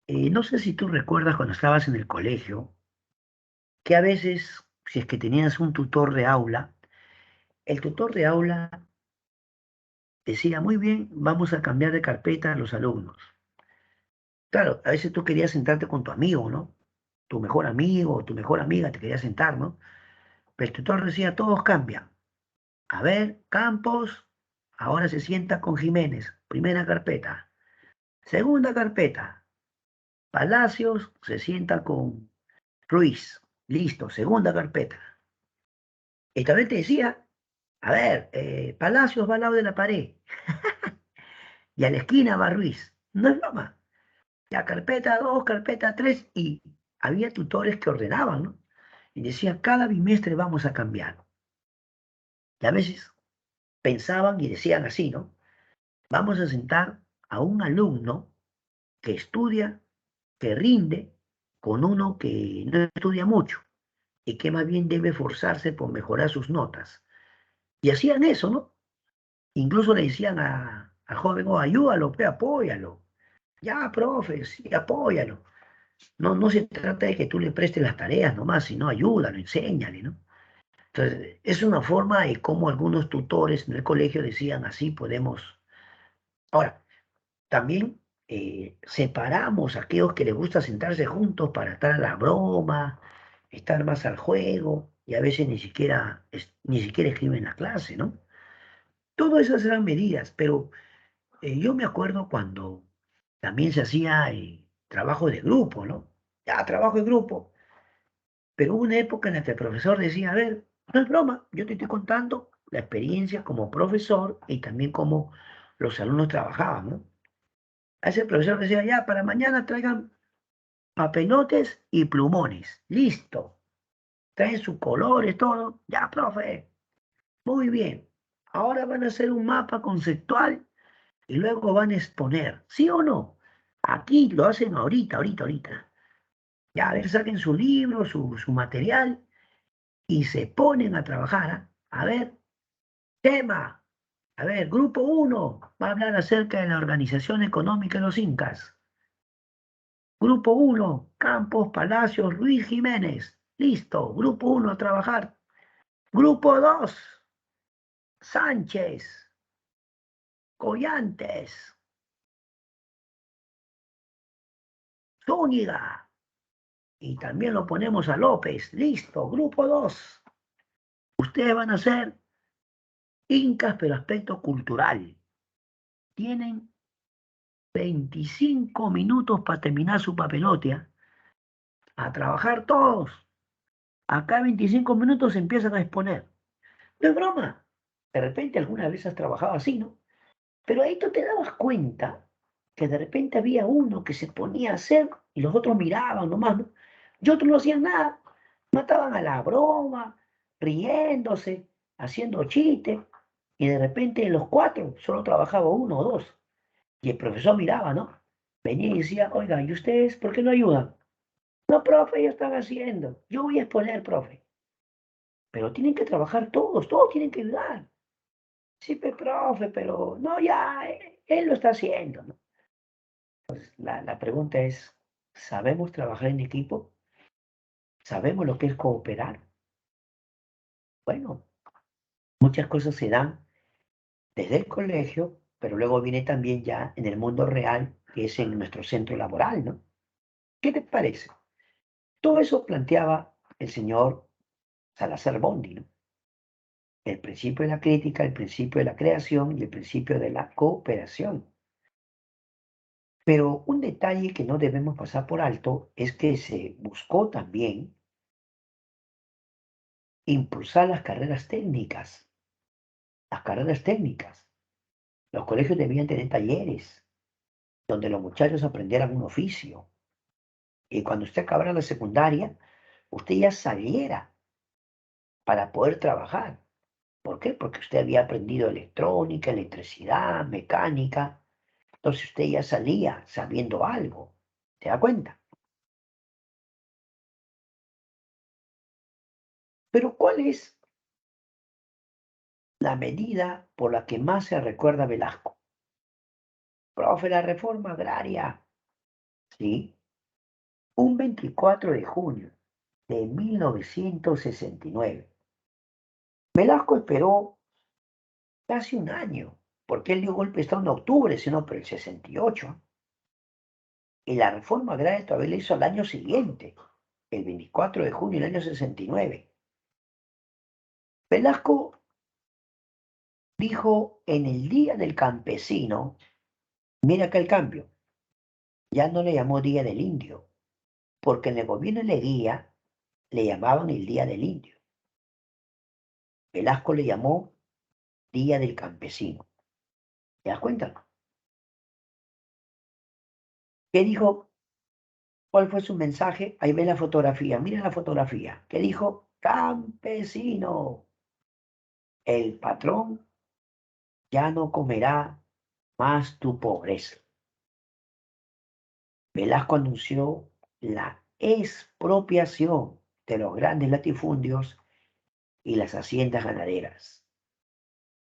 No sé si tú recuerdas cuando estabas en el colegio, que a veces, si es que tenías un tutor de aula, el tutor de aula decía, muy bien, vamos a cambiar de carpeta a los alumnos. Claro, a veces tú querías sentarte con tu amigo, ¿no? Tu mejor amigo o tu mejor amiga te quería sentar, ¿no? Pero el tutor decía, todos cambian. A ver, Campos, ahora se sienta con Jiménez, primera carpeta. Segunda carpeta, Palacios se sienta con Ruiz. Listo, segunda carpeta. Y también te decía, a ver, Palacios va al lado de la pared y a la esquina va Ruiz. No es broma. Ya carpeta 2, carpeta 3 y había tutores que ordenaban, ¿no? Y decían, cada bimestre vamos a cambiar. Y a veces pensaban y decían así, ¿no? Vamos a sentar a un alumno que estudia, que rinde, con uno que no estudia mucho y que más bien debe esforzarse por mejorar sus notas. Y hacían eso, ¿no? Incluso le decían al joven, oh, ayúdalo, pues, apóyalo. Ya, profe, sí, apóyalo. No, no se trata de que tú le prestes las tareas nomás, sino ayúdalo, enséñale, ¿no? Entonces, es una forma de cómo algunos tutores en el colegio decían, así podemos. Ahora, también separamos a aquellos que les gusta sentarse juntos para estar a la broma, estar más al juego y a veces ni siquiera escriben la clase, ¿no? Todas esas eran medidas, pero yo me acuerdo cuando también se hacía trabajo de grupo, ¿no? Ya, trabajo de grupo. Pero hubo una época en la que el profesor decía, a ver, no es broma, yo te estoy contando la experiencia como profesor y también cómo los alumnos trabajaban, ¿no? A ese profesor decía, ya, para mañana traigan papelotes y plumones. Listo. Traen sus colores, todo. Ya, profe. Muy bien. Ahora van a hacer un mapa conceptual y luego van a exponer. ¿Sí o no? Aquí lo hacen ahorita, ahorita, ahorita. Ya, a ver, saquen su libro, su material y se ponen a trabajar. ¿Ah? A ver, tema. A ver, grupo uno va a hablar acerca de la organización económica de los incas. Grupo uno Campos Palacios Ruiz Jiménez. Listo. Grupo uno a trabajar. Grupo 2 Sánchez, Collantes, Zúñiga. Y también lo ponemos a López. Listo. Grupo 2. Ustedes van a ser incas, pero aspecto cultural. Tienen 25 minutos para terminar su papelote. A trabajar todos. Acá 25 minutos se empiezan a exponer. No es broma. De repente alguna vez has trabajado así, ¿no? Pero ahí tú te dabas cuenta que de repente había uno que se ponía a hacer y los otros miraban nomás, ¿no? Y otros no hacían nada. Mataban a la broma, riéndose, haciendo chistes. Y de repente los cuatro solo trabajaba uno o dos. Y el profesor miraba, ¿no? Venía y decía, oiga, ¿y ustedes por qué no ayudan? No, profe, ellos están haciendo. Yo voy a exponer, profe. Pero tienen que trabajar todos, todos tienen que ayudar. Sí, profe, pero no, ya, él lo está haciendo, ¿no? La pregunta es, ¿sabemos trabajar en equipo? ¿Sabemos lo que es cooperar? Bueno, muchas cosas se dan desde el colegio, pero luego viene también ya en el mundo real, que es en nuestro centro laboral, ¿no? ¿Qué te parece? Todo eso planteaba el señor Salazar Bondi, ¿no? El principio de la crítica, el principio de la creación y el principio de la cooperación. Pero un detalle que no debemos pasar por alto es que se buscó también impulsar las carreras técnicas. Las carreras técnicas. Los colegios debían tener talleres donde los muchachos aprendieran un oficio. Y cuando usted acabara la secundaria, usted ya saliera para poder trabajar. ¿Por qué? Porque usted había aprendido electrónica, electricidad, mecánica. Entonces usted ya salía sabiendo algo. ¿Se da cuenta? Pero ¿cuál es la medida por la que más se recuerda a Velasco? Profe, la reforma agraria. Sí, un 24 de junio de 1969. Velasco esperó casi un año, porque él dio golpe de Estado en octubre, sino por el 68. Y la reforma agraria todavía la hizo al año siguiente, el 24 de junio del año 69. Velasco dijo en el Día del Campesino, mira acá el cambio, ya no le llamó Día del Indio, porque en el gobierno de Leguía le llamaban el Día del Indio. Velasco le llamó Día del Campesino. ¿Te das cuenta? ¿Qué dijo? ¿Cuál fue su mensaje? Ahí ve la fotografía, miren la fotografía. ¿Qué dijo? Campesino, el patrón ya no comerá más tu pobreza. Velasco anunció la expropiación de los grandes latifundios y las haciendas ganaderas.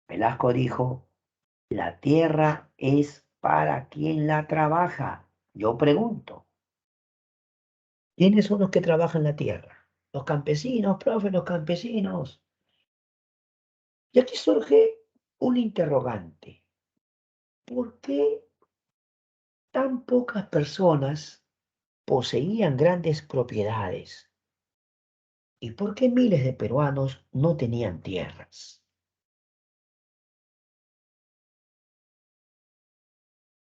Velasco dijo, la tierra es para quien la trabaja. Yo pregunto, ¿quiénes son los que trabajan la tierra? Los campesinos, profe, los campesinos. Y aquí surge un interrogante. ¿Por qué tan pocas personas poseían grandes propiedades? ¿Y por qué miles de peruanos no tenían tierras?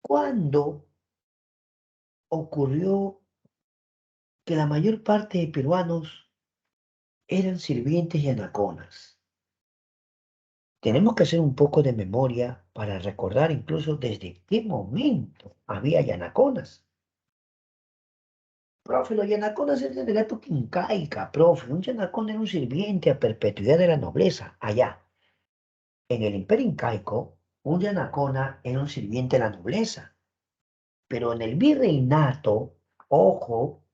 ¿Cuándo ocurrió que la mayor parte de peruanos eran sirvientes y anaconas? Tenemos que hacer un poco de memoria para recordar incluso desde qué momento había yanaconas. Profe, los yanaconas es de la época incaica, profe. Un yanacón era un sirviente a perpetuidad de la nobleza, allá. En el imperio incaico, un yanacona era un sirviente de la nobleza. Pero en el virreinato, ojo,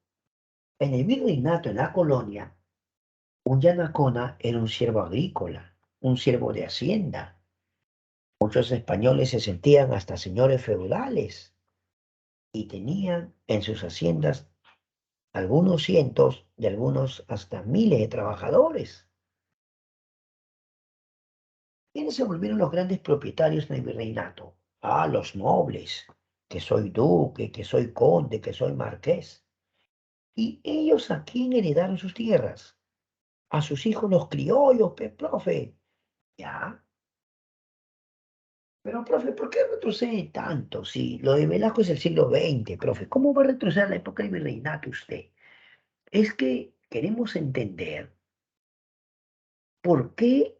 en el virreinato, en la colonia, un yanacona era un siervo agrícola, un siervo de hacienda. Muchos españoles se sentían hasta señores feudales y tenían en sus haciendas algunos cientos de algunos hasta miles de trabajadores. ¿Quiénes se volvieron los grandes propietarios en el virreinato? Ah, los nobles, que soy duque, que soy conde, que soy marqués. ¿Y ellos a quién heredaron sus tierras? A sus hijos los criollos, profe. Ya. Pero, profe, ¿por qué retrocede tanto? Si lo de Velasco es el siglo XX, profe, ¿cómo va a retroceder a la época del virreinato usted? Es que queremos entender por qué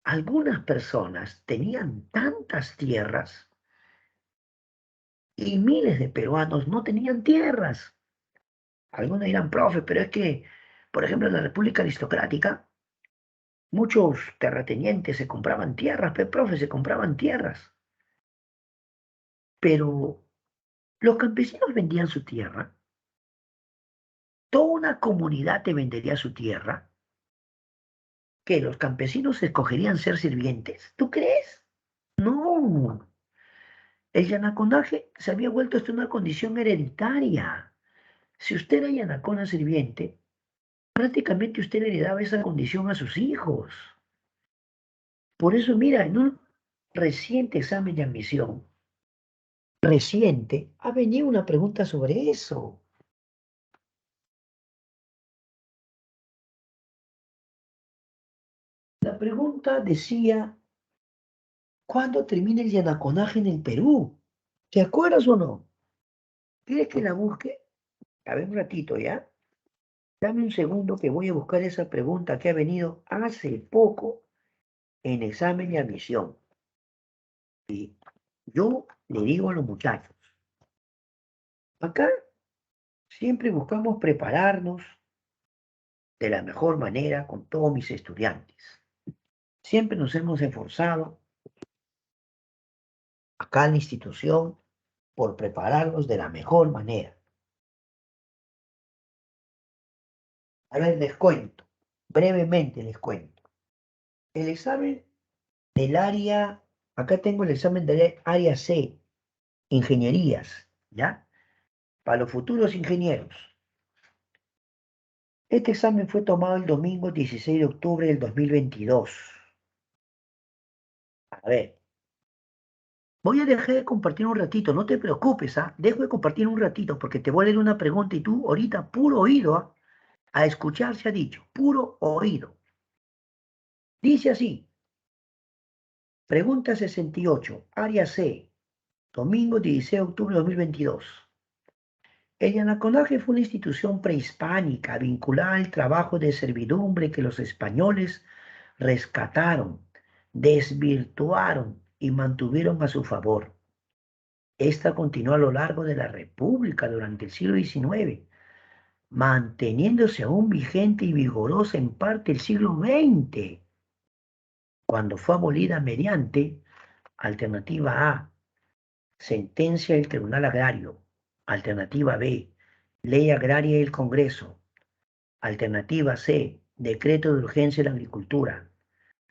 algunas personas tenían tantas tierras y miles de peruanos no tenían tierras. Algunos dirán, profe, pero es que, por ejemplo, en la República Aristocrática, muchos terratenientes se compraban tierras, profe, se compraban tierras. Pero los campesinos vendían su tierra, toda una comunidad te vendería su tierra, que los campesinos escogerían ser sirvientes. ¿Tú crees? No. El yanaconaje se había vuelto hasta una condición hereditaria. Si usted era yanacona sirviente, prácticamente usted heredaba esa condición a sus hijos. Por eso, mira, en un reciente examen de admisión, reciente, ha venido una pregunta sobre eso. La pregunta decía, ¿cuándo termina el yanaconaje en el Perú? ¿Te acuerdas o no? ¿Quieres que la busque? A ver un ratito, ¿ya? Dame un segundo que voy a buscar esa pregunta que ha venido hace poco en examen de admisión. Y yo le digo a los muchachos, acá siempre buscamos prepararnos de la mejor manera con todos mis estudiantes. Siempre nos hemos esforzado acá en la institución por prepararnos de la mejor manera. A ver, les cuento, brevemente les cuento. El examen del área, acá tengo el examen del área C, ingenierías, ¿ya? Para los futuros ingenieros. Este examen fue tomado el domingo 16 de octubre del 2022. A ver, voy a dejar de compartir un ratito, no te preocupes, ¿ah? Dejo de compartir un ratito porque te voy a leer una pregunta y tú ahorita puro oído, ¿ah? A escuchar se ha dicho, puro oído. Dice así, pregunta 68, área C, domingo 16 de octubre de 2022. El yanaconaje fue una institución prehispánica vinculada al trabajo de servidumbre que los españoles rescataron, desvirtuaron y mantuvieron a su favor. Esta continuó a lo largo de la República durante el siglo XIX, manteniéndose aún vigente y vigorosa en parte el siglo XX, cuando fue abolida mediante alternativa A, sentencia del Tribunal Agrario, alternativa B, ley agraria del Congreso, alternativa C, decreto de urgencia de la agricultura,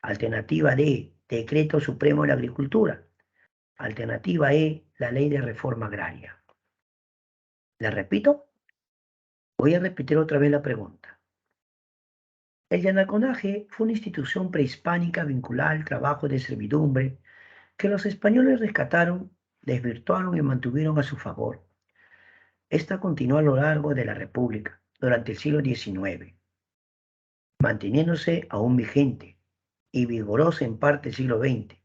alternativa D, decreto supremo de la agricultura, alternativa E, la ley de reforma agraria. ¿La repito? Voy a repetir otra vez la pregunta. El yanaconaje fue una institución prehispánica vinculada al trabajo de servidumbre que los españoles rescataron, desvirtuaron y mantuvieron a su favor. Esta continuó a lo largo de la República durante el siglo XIX, manteniéndose aún vigente y vigorosa en parte del siglo XX,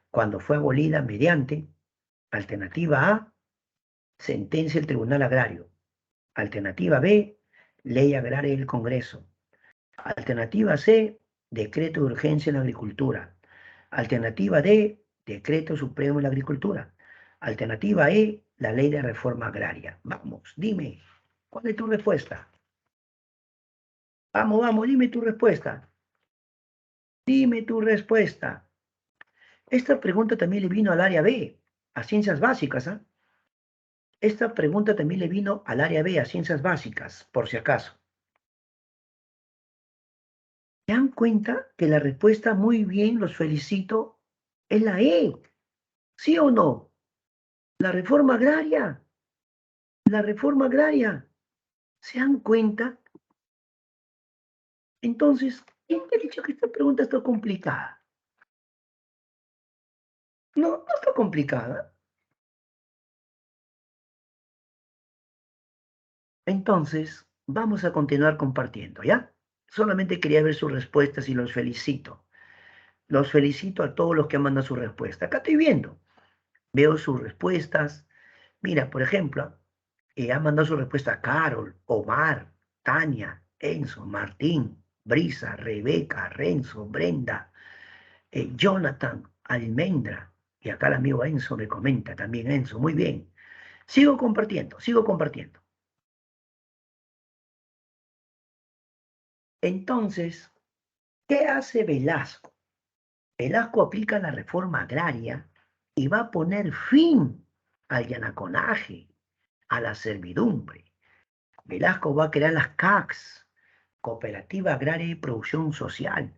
cuando fue abolida mediante alternativa A, sentencia del Tribunal Agrario, alternativa B, ley agraria del Congreso, alternativa C, decreto de urgencia en la agricultura, alternativa D, decreto supremo en la agricultura, alternativa E, la ley de reforma agraria. Vamos, dime, ¿cuál es tu respuesta? Vamos, vamos, dime tu respuesta. Dime tu respuesta. Esta pregunta también le vino al área B, a ciencias básicas, ¿ah? Esta pregunta también le vino al área B, a ciencias básicas, por si acaso. ¿Se dan cuenta que la respuesta, muy bien, los felicito, es la E? ¿Sí o no? La reforma agraria. La reforma agraria. ¿Se dan cuenta? Entonces, ¿quién te ha dicho que esta pregunta está complicada? No, no está complicada. Entonces, vamos a continuar compartiendo, ¿ya? Solamente quería ver sus respuestas y los felicito. Los felicito a todos los que han mandado su respuesta. Acá estoy viendo. Veo sus respuestas. Mira, por ejemplo, ha mandado su respuesta Carol, Omar, Tania, Enzo, Martín, Brisa, Rebeca, Renzo, Brenda, Jonathan, Almendra. Y acá el amigo Enzo me comenta también, Enzo, muy bien. Sigo compartiendo, sigo compartiendo. Entonces, ¿qué hace Velasco? Velasco aplica la reforma agraria y va a poner fin al yanaconaje, a la servidumbre. Velasco va a crear las CACs, Cooperativa Agraria y Producción Social,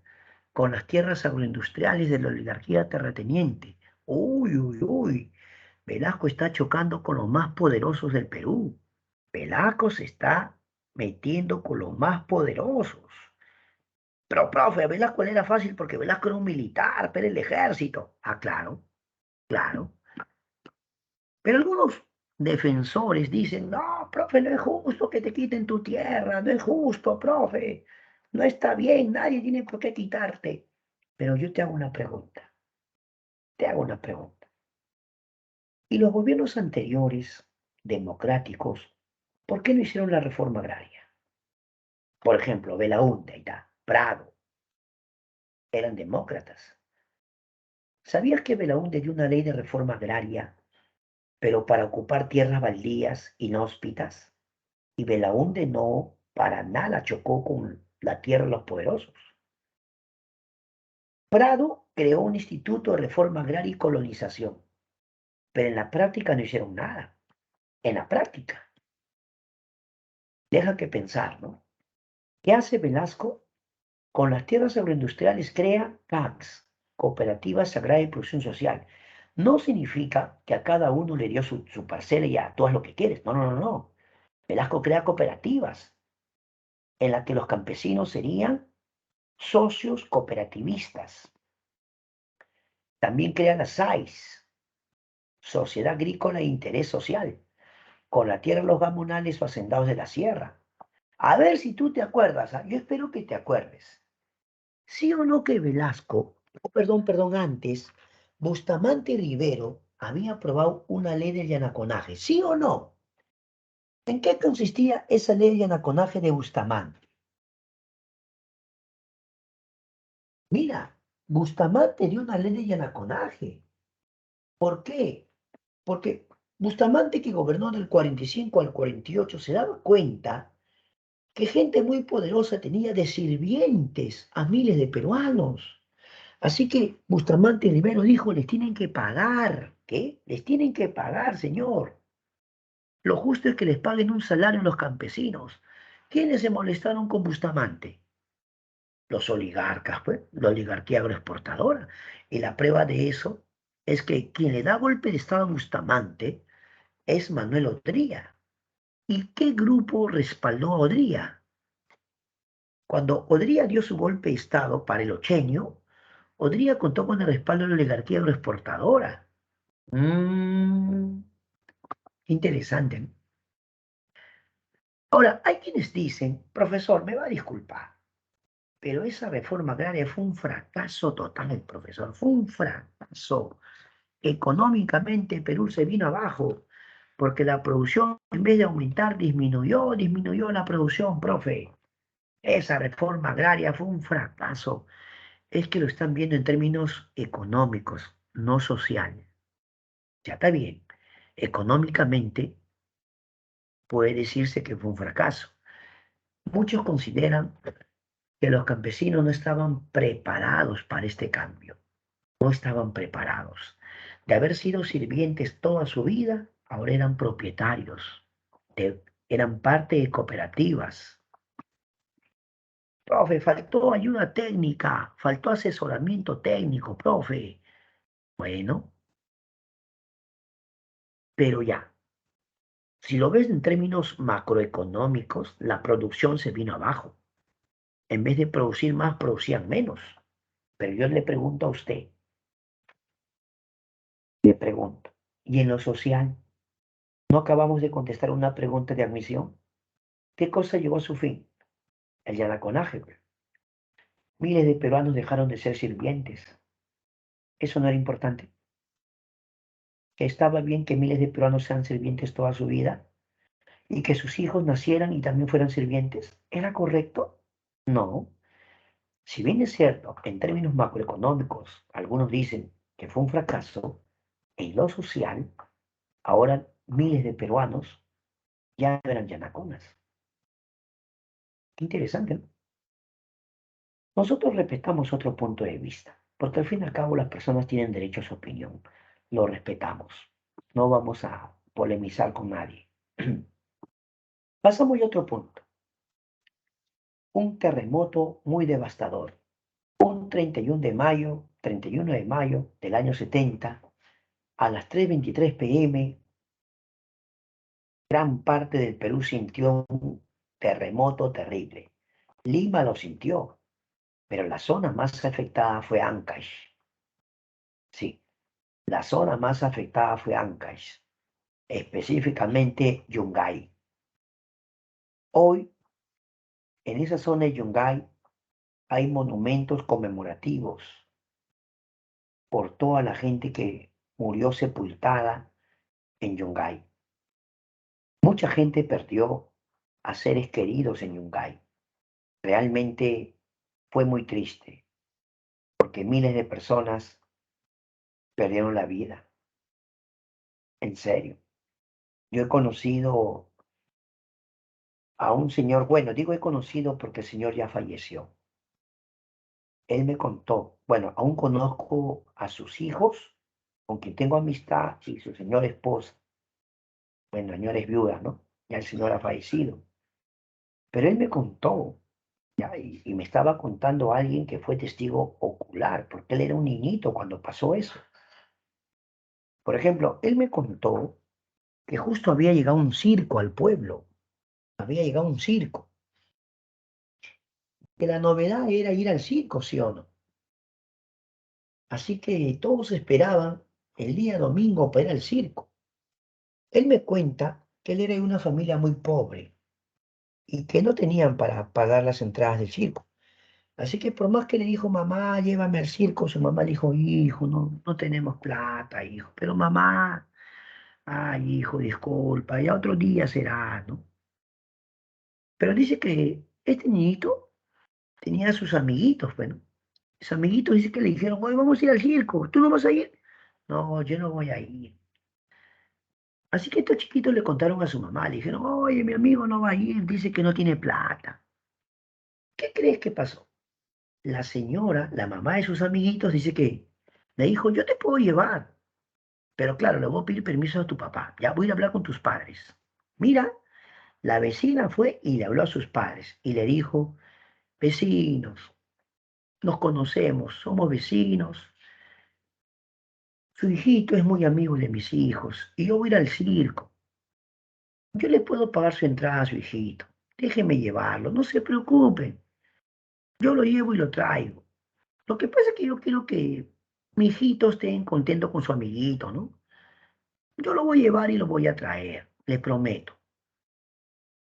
con las tierras agroindustriales de la oligarquía terrateniente. Uy, uy, uy. Velasco está chocando con los más poderosos del Perú. Velasco se está metiendo con los más poderosos. Pero, profe, a Velasco le era fácil porque Velasco era un militar, pero el ejército. Ah, claro, claro. Pero algunos defensores dicen, no, profe, no es justo que te quiten tu tierra, no es justo, profe, no está bien, nadie tiene por qué quitarte. Pero yo te hago una pregunta, te hago una pregunta. ¿Y los gobiernos anteriores, democráticos, por qué no hicieron la reforma agraria? Por ejemplo, Belaúnde, ahí está, Prado, eran demócratas. ¿Sabías que Belaúnde dio una ley de reforma agraria, pero para ocupar tierras baldías inhóspitas? Y Belaúnde no para nada chocó con la tierra de los poderosos. Prado creó un instituto de reforma agraria y colonización, pero en la práctica no hicieron nada. En la práctica. Deja que pensar, ¿no? ¿Qué hace Velasco? Con las tierras agroindustriales crea CACs, Cooperativas Agrarias y Producción Social. No significa que a cada uno le dio su parcela y ya, tú haz lo que quieres. No, no, no, no. Velasco crea cooperativas en las que los campesinos serían socios cooperativistas. También crea la SAIS, Sociedad Agrícola de Interés Social, con la tierra de los gamonales o hacendados de la sierra. A ver si tú te acuerdas, ¿ah? Yo espero que te acuerdes. ¿Sí o no que Velasco, perdón, antes, Bustamante Rivero había aprobado una ley del llanaconaje? ¿Sí o no? ¿En qué consistía esa ley del llanaconaje de Bustamante? Mira, Bustamante dio una ley de llanaconaje. ¿Por qué? Porque Bustamante, que gobernó del 45 al 48, se daba cuenta que gente muy poderosa tenía de sirvientes a miles de peruanos. Así que Bustamante Rivero dijo, les tienen que pagar. ¿Qué? Les tienen que pagar, señor. Lo justo es que les paguen un salario a los campesinos. ¿Quiénes se molestaron con Bustamante? Los oligarcas, pues, la oligarquía agroexportadora. Y la prueba de eso es que quien le da golpe de estado a Bustamante es Manuel Odría. ¿Y qué grupo respaldó a Odría? Cuando Odría dio su golpe de estado para el ochenio, Odría contó con el respaldo de la oligarquía agroexportadora. Mmm, interesante, ¿no? Ahora, hay quienes dicen, profesor, me va a disculpar, Pero esa reforma agraria fue un fracaso total, profesor, fue un fracaso. Económicamente Perú se vino abajo, porque la producción, en vez de aumentar, disminuyó la producción, profe. Esa reforma agraria fue un fracaso. Es que lo están viendo en términos económicos, no sociales. Ya está bien. Económicamente puede decirse que fue un fracaso. Muchos consideran que los campesinos no estaban preparados para este cambio, no estaban preparados. De haber sido sirvientes toda su vida, ahora eran propietarios, eran parte de cooperativas. Profe, faltó ayuda técnica, faltó asesoramiento técnico, profe. Bueno, pero ya, si lo ves en términos macroeconómicos, la producción se vino abajo. En vez de producir más, producían menos. Pero yo le pregunto a usted, le pregunto, ¿y en lo social? ¿No acabamos de contestar una pregunta de admisión? ¿Qué cosa llegó a su fin? El yanaconaje, pues. Miles de peruanos dejaron de ser sirvientes. Eso no era importante. Que estaba bien que miles de peruanos sean sirvientes toda su vida y que sus hijos nacieran y también fueran sirvientes. ¿Era correcto? No. Si bien es cierto, en términos macroeconómicos, algunos dicen que fue un fracaso, en lo social, ahora miles de peruanos ya no eran yanaconas. Qué interesante, ¿no? Nosotros respetamos otro punto de vista, porque al fin y al cabo las personas tienen derecho a su opinión. Lo respetamos. No vamos a polemizar con nadie. Pasamos a otro punto. Un terremoto muy devastador. Un 31 de mayo del año 70, a las 3:23 p.m., gran parte del Perú sintió un terremoto terrible. Lima lo sintió, pero la zona más afectada fue Ancash. Sí, la zona más afectada fue Ancash, específicamente Yungay. Hoy, en esa zona de Yungay, hay monumentos conmemorativos por toda la gente que murió sepultada en Yungay. Mucha gente perdió a seres queridos en Yungay. Realmente fue muy triste, porque miles de personas perdieron la vida. En serio. Yo he conocido a un señor, bueno, digo he conocido porque el señor ya falleció. Él me contó, bueno, aún conozco a sus hijos, con quien tengo amistad, y su señora esposa. Bueno, la señora es viuda, ¿no? Ya el señor ha fallecido. Pero él me contó, ya, y me estaba contando alguien que fue testigo ocular, porque él era un niñito cuando pasó eso. Por ejemplo, él me contó que justo había llegado un circo al pueblo, había llegado un circo, que la novedad era ir al circo, ¿sí o no? Así que todos esperaban el día domingo para ir al circo. Él me cuenta que él era de una familia muy pobre y que no tenían para pagar las entradas del circo. Así que por más que le dijo, mamá, llévame al circo, su mamá le dijo, hijo, no tenemos plata, hijo. Pero mamá, ay, hijo, disculpa, ya otro día será, ¿no? Pero dice que este niñito tenía a sus amiguitos, bueno. Sus amiguitos dice que le dijeron, oye, vamos a ir al circo, ¿tú no vas a ir? No, yo no voy a ir. Así que estos chiquitos le contaron a su mamá, le dijeron, oye, mi amigo no va a ir, dice que no tiene plata. ¿Qué crees que pasó? La señora, la mamá de sus amiguitos, dice que le dijo, yo te puedo llevar, pero claro, le voy a pedir permiso a tu papá, ya voy a ir a hablar con tus padres. Mira, la vecina fue y le habló a sus padres y le dijo, vecinos, nos conocemos, somos vecinos, su hijito es muy amigo de mis hijos y yo voy a ir al circo. Yo le puedo pagar su entrada a su hijito. Déjeme llevarlo, no se preocupen. Yo lo llevo y lo traigo. Lo que pasa es que yo quiero que mi hijito esté contento con su amiguito, ¿no? Yo lo voy a llevar y lo voy a traer, le prometo.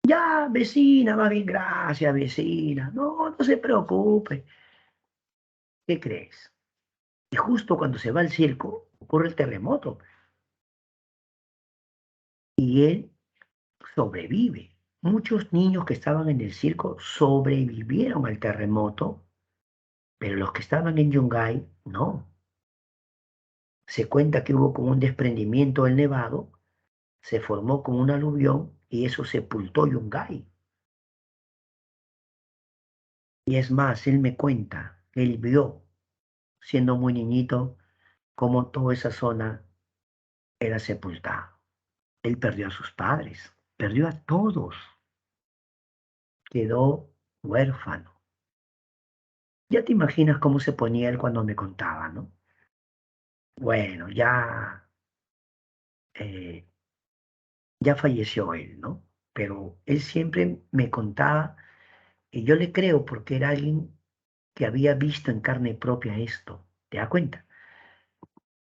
Ya, vecina, va bien, gracias, vecina. No, no se preocupe. ¿Qué crees? Y justo cuando se va al circo, ocurre el terremoto y él sobrevive. Muchos niños que estaban en el circo sobrevivieron al terremoto, pero los que estaban en Yungay, no. Se cuenta que hubo como un desprendimiento del nevado, se formó como un aluvión y eso sepultó Yungay. Y es más, él me cuenta, él vio, siendo muy niñito, cómo toda esa zona era sepultada. Él perdió a sus padres, perdió a todos, quedó huérfano. Ya te imaginas cómo se ponía él cuando me contaba, ¿no? Bueno, eh, ya falleció él, ¿no? Pero él siempre me contaba, y yo le creo porque era alguien que había visto en carne propia esto. ¿Te das cuenta?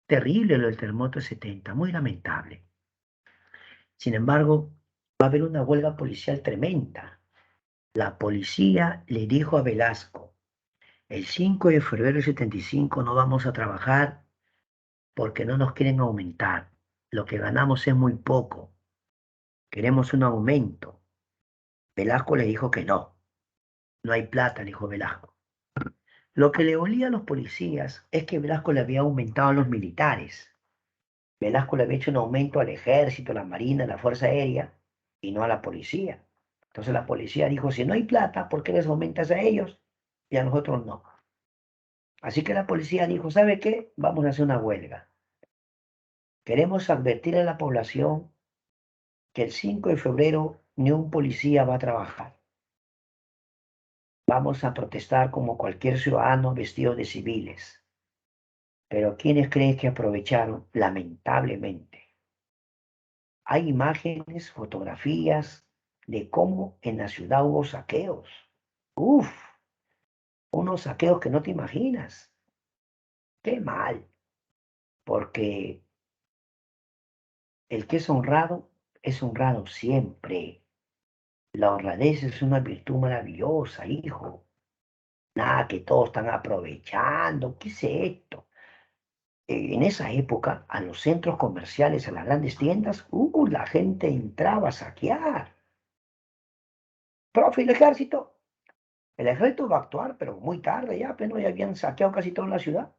Terrible lo del terremoto de 70, muy lamentable. Sin embargo, va a haber una huelga policial tremenda. La policía le dijo a Velasco, el 5 de febrero del 75 no vamos a trabajar porque no nos quieren aumentar. Lo que ganamos es muy poco. Queremos un aumento. Velasco le dijo que no. No hay plata, le dijo Velasco. Lo que le olía a los policías es que Velasco le había aumentado a los militares. Velasco le había hecho un aumento al ejército, a la marina, a la fuerza aérea y no a la policía. Entonces la policía dijo, si no hay plata, ¿por qué les aumentas a ellos y a nosotros no? Así que la policía dijo, ¿sabe qué? Vamos a hacer una huelga. Queremos advertir a la población que el 5 de febrero ni un policía va a trabajar. Vamos a protestar como cualquier ciudadano vestido de civiles. Pero ¿quiénes creen que aprovecharon? Lamentablemente. Hay imágenes, fotografías de cómo en la ciudad hubo saqueos. Uf, unos saqueos que no te imaginas. Qué mal, porque el que es honrado siempre. La honradez es una virtud maravillosa, hijo. Nada que todos están aprovechando. ¿Qué es esto? En esa época, a los centros comerciales, a las grandes tiendas, la gente entraba a saquear. Profe, el ejército va a actuar, pero muy tarde ya, apenas ya habían saqueado casi toda la ciudad.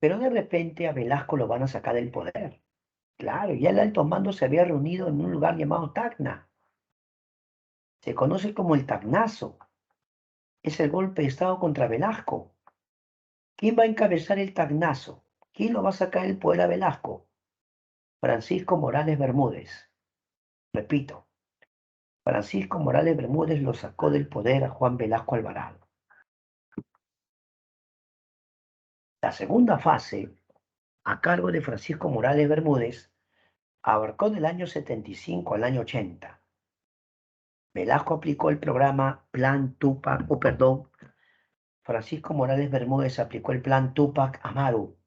Pero de repente a Velasco lo van a sacar del poder. Claro, ya el alto mando se había reunido en un lugar llamado Tacna. Se conoce como el Tacnazo. Es el golpe de Estado contra Velasco. ¿Quién va a encabezar el Tacnazo? ¿Quién lo va a sacar del poder a Velasco? Francisco Morales Bermúdez. Repito, Francisco Morales Bermúdez lo sacó del poder a Juan Velasco Alvarado. La segunda fase, a cargo de Francisco Morales Bermúdez, abarcó del año 75 al año 80. Velasco aplicó el programa Plan Tupac, perdón, Francisco Morales Bermúdez aplicó el Plan Tupac Amaru.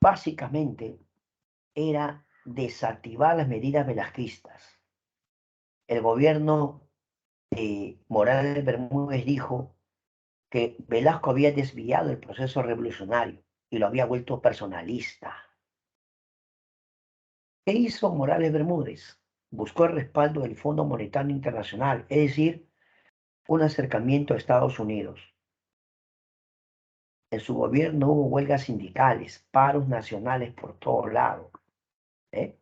Básicamente era desactivar las medidas velasquistas. El gobierno de Morales Bermúdez dijo que Velasco había desviado el proceso revolucionario y lo había vuelto personalista. ¿Qué hizo Morales Bermúdez? Buscó el respaldo del Fondo Monetario Internacional, es decir, un acercamiento a Estados Unidos. En su gobierno hubo huelgas sindicales, paros nacionales por todos lados. ¿Eh?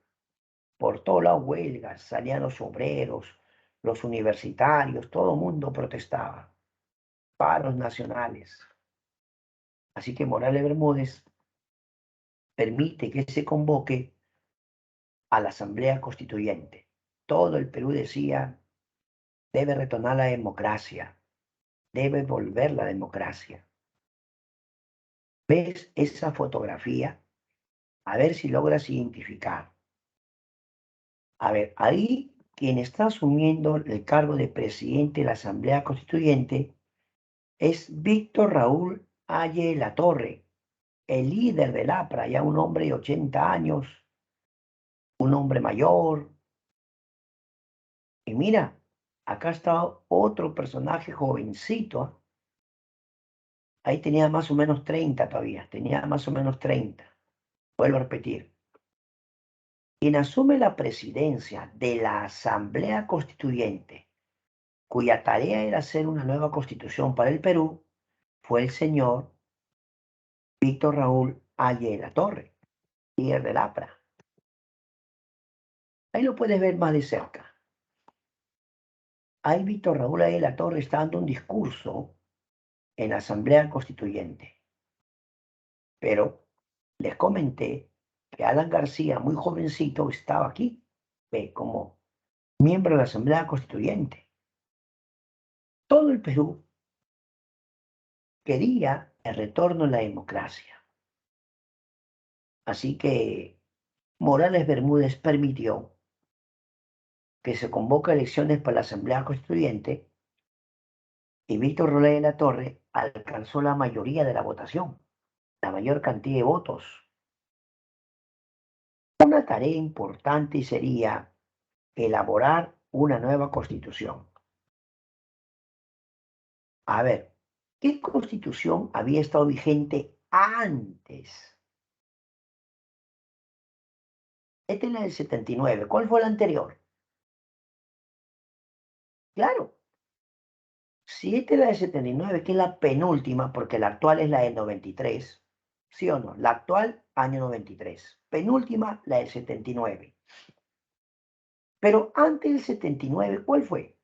Por todos lados huelgas, salían los obreros, los universitarios, todo el mundo protestaba. Paros nacionales. Así que Morales Bermúdez permite que se convoque a la Asamblea Constituyente. Todo el Perú decía, debe retornar la democracia, debe volver la democracia. ¿Ves esa fotografía? A ver si logras identificar. A ver, ahí quien está asumiendo el cargo de presidente de la Asamblea Constituyente es Víctor Raúl Aye Latorre, el líder del APRA, ya un hombre de 80 años, un hombre mayor, Y mira, acá está otro personaje jovencito. Ahí tenía más o menos 30 todavía, tenía más o menos 30. Vuelvo a repetir. Quien asume la presidencia de la Asamblea Constituyente, cuya tarea era hacer una nueva constitución para el Perú, fue el señor Víctor Raúl Haya de la Torre, líder del APRA. Ahí lo puedes ver más de cerca. Ahí Víctor Raúl Haya de la Torre está dando un discurso en la Asamblea Constituyente. Pero les comenté que Alan García, muy jovencito, estaba aquí, como miembro de la Asamblea Constituyente. Todo el Perú quería el retorno a la democracia. Así que Morales Bermúdez permitió que se convoque elecciones para la Asamblea Constituyente y Víctor Rolé de la Torre alcanzó la mayoría de la votación, la mayor cantidad de votos. Una tarea importante sería elaborar una nueva constitución. A ver, ¿qué constitución había estado vigente antes? Esta es la del 79. ¿Cuál fue la anterior? Claro, si esta es la del 79, que es la penúltima, porque la actual es la del 93, ¿sí o no? La actual, año 93. Penúltima, la del 79. Pero antes del 79, ¿cuál fue?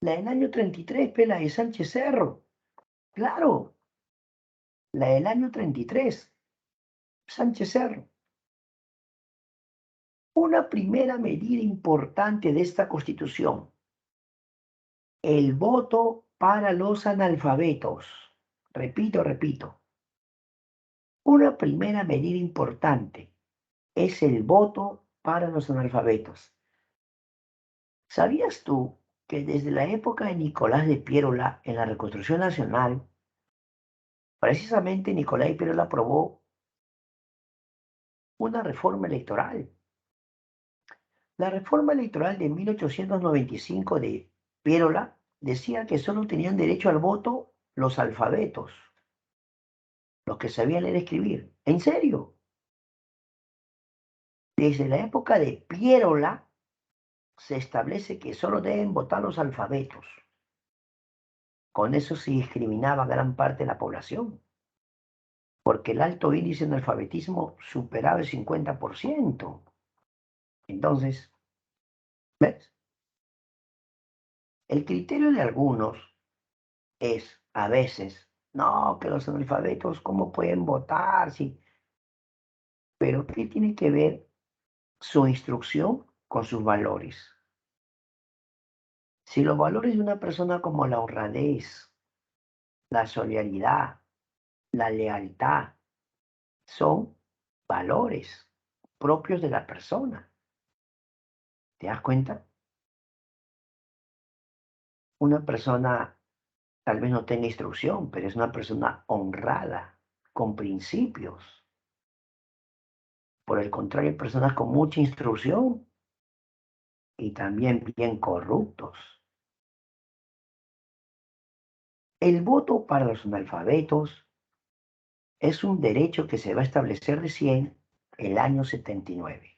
La del año 33, la de Sánchez Cerro. Claro, la del año 33, Sánchez Cerro. Una primera medida importante de esta Constitución: el voto para los analfabetos. Repito. Una primera medida importante es el voto para los analfabetos. ¿Sabías tú que desde la época de Nicolás de Piérola en la Reconstrucción Nacional, precisamente Nicolás de Piérola aprobó una reforma electoral? La reforma electoral de 1895 de Piérola decía que solo tenían derecho al voto los alfabetos, los que sabían leer y escribir. ¿En serio? Desde la época de Piérola se establece que solo deben votar los alfabetos. Con eso se discriminaba a gran parte de la población, porque el alto índice de analfabetismo superaba el 50%. Entonces, ¿ves? El criterio de algunos es, a veces, no, que los analfabetos, ¿cómo pueden votar? Sí. Pero ¿qué tiene que ver su instrucción con sus valores? Si los valores de una persona como la honradez, la solidaridad, la lealtad, son valores propios de la persona. ¿Te das cuenta? Una persona tal vez no tenga instrucción, pero es una persona honrada, con principios. Por el contrario, hay personas con mucha instrucción y también bien corruptos. El voto para los analfabetos es un derecho que se va a establecer recién el año 79.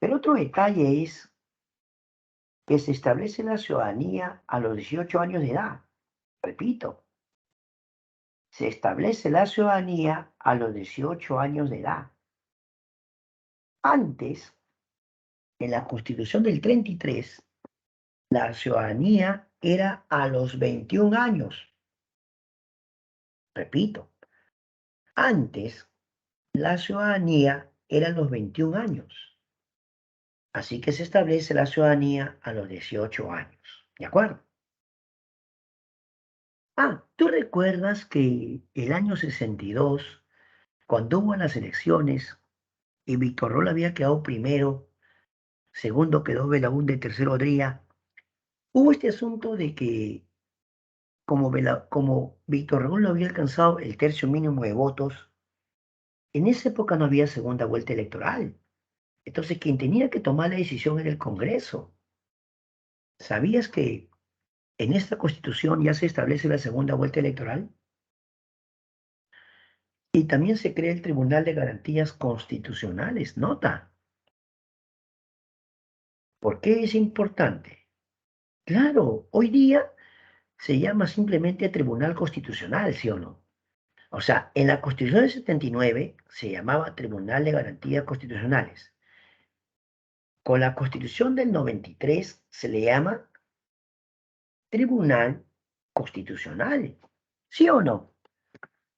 Pero otro detalle es que se establece la ciudadanía a los 18 años de edad. Repito, se establece la ciudadanía a los 18 años de edad. Antes, en la Constitución del 33, la ciudadanía era a los 21 años. Repito, antes la ciudadanía era a los 21 años. Así que se establece la ciudadanía a los 18 años. ¿De acuerdo? ¿Tú recuerdas que el año 62, cuando hubo las elecciones y Víctor Roll había quedado primero, segundo quedó Belaúnde, tercero Odría, hubo este asunto de que como Víctor Roll no había alcanzado el tercio mínimo de votos, en esa época no había segunda vuelta electoral. Entonces, quien tenía que tomar la decisión era el Congreso. ¿Sabías que en esta Constitución ya se establece la segunda vuelta electoral? Y también se crea el Tribunal de Garantías Constitucionales. Nota. ¿Por qué es importante? Claro, hoy día se llama simplemente Tribunal Constitucional, ¿sí o no? O sea, en la Constitución del 79 se llamaba Tribunal de Garantías Constitucionales. Con la Constitución del 93 se le llama Tribunal Constitucional. ¿Sí o no?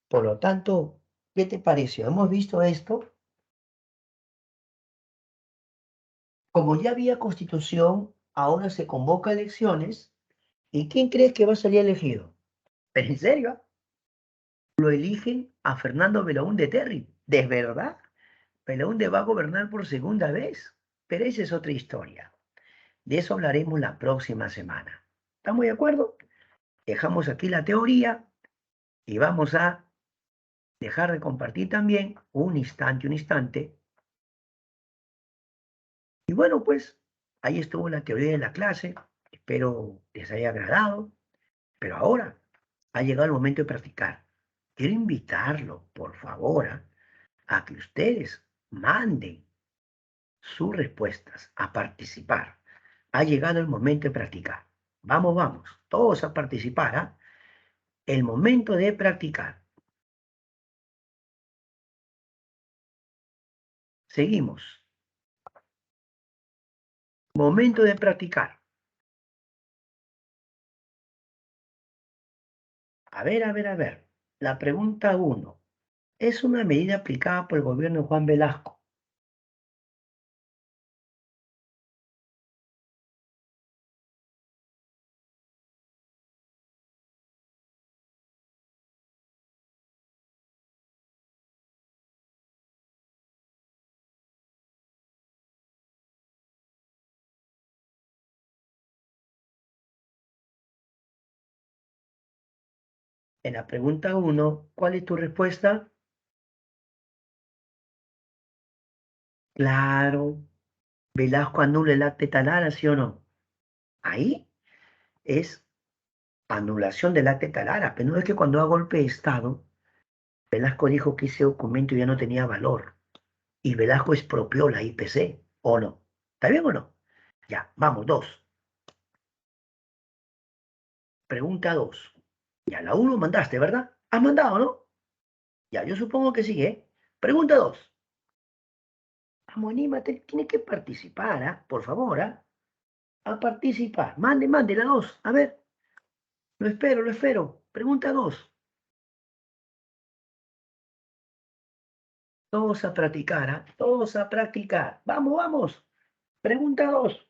Por lo tanto, ¿qué te pareció? Hemos visto esto. Como ya había Constitución, ahora se convoca elecciones. ¿Y quién crees que va a salir elegido? ¿Pero en serio? Lo eligen a Fernando Belaúnde Terry. ¿De verdad? Belaúnde va a gobernar por segunda vez. Pero esa es otra historia. De eso hablaremos la próxima semana. ¿Estamos de acuerdo? Dejamos aquí la teoría y vamos a dejar de compartir también un instante. Y bueno, pues ahí estuvo la teoría de la clase. Espero les haya agradado. Pero ahora ha llegado el momento de practicar. Quiero invitarlo, por favor, a que ustedes manden sus respuestas, a participar. Ha llegado el momento de practicar. Vamos, todos a participar, ¿ah? El momento de practicar. Seguimos. Momento de practicar. A ver. La pregunta uno. ¿Es una medida aplicada por el gobierno de Juan Velasco? En la pregunta uno, ¿cuál es tu respuesta? Claro, Velasco anula el acta de Talara, ¿sí o no? Ahí es anulación del acta de Talara, pero no es que cuando da golpe de Estado, Velasco dijo que ese documento ya no tenía valor y Velasco expropió la IPC, ¿o no? ¿Está bien o no? Ya, vamos, dos. Pregunta dos. Ya, la uno mandaste, ¿verdad? ¿Has mandado, no? Ya, yo supongo que sí, ¿eh? Pregunta dos. Vamos, anímate, tiene que participar, ¿ah? Por favor, ¿ah? A participar. Mande, la dos. A ver, lo espero. Pregunta dos. Todos a practicar, ¿ah? Todos a practicar. Vamos. Pregunta dos.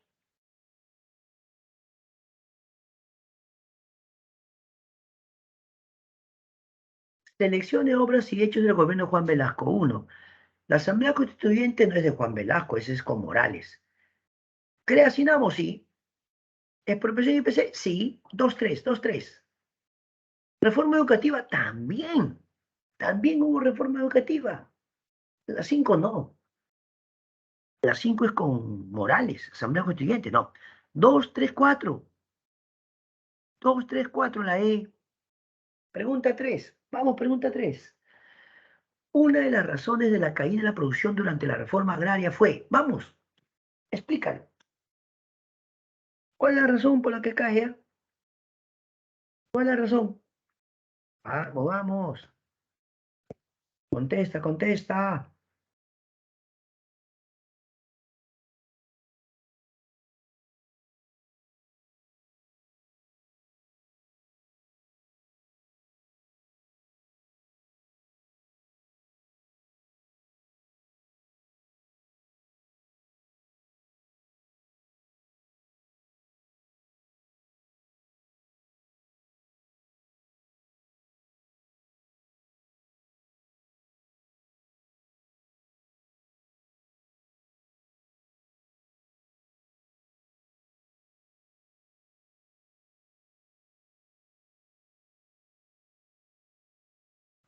Seleccione obras y hechos del gobierno de Juan Velasco. Uno. La Asamblea Constituyente no es de Juan Velasco, ese es con Morales. Crea Sinamo, sí. Expropiación IPC, sí. 2-3. Reforma educativa, también. También hubo reforma educativa. La 5 no. La 5 es con Morales, Asamblea Constituyente, no. 2-3-4. 2-3-4 la E. Pregunta 3. Vamos, pregunta 3. Una de las razones de la caída de la producción durante la reforma agraria fue, vamos, explícalo. ¿Cuál es la razón por la que cae? ¿Cuál es la razón? Vamos. Contesta.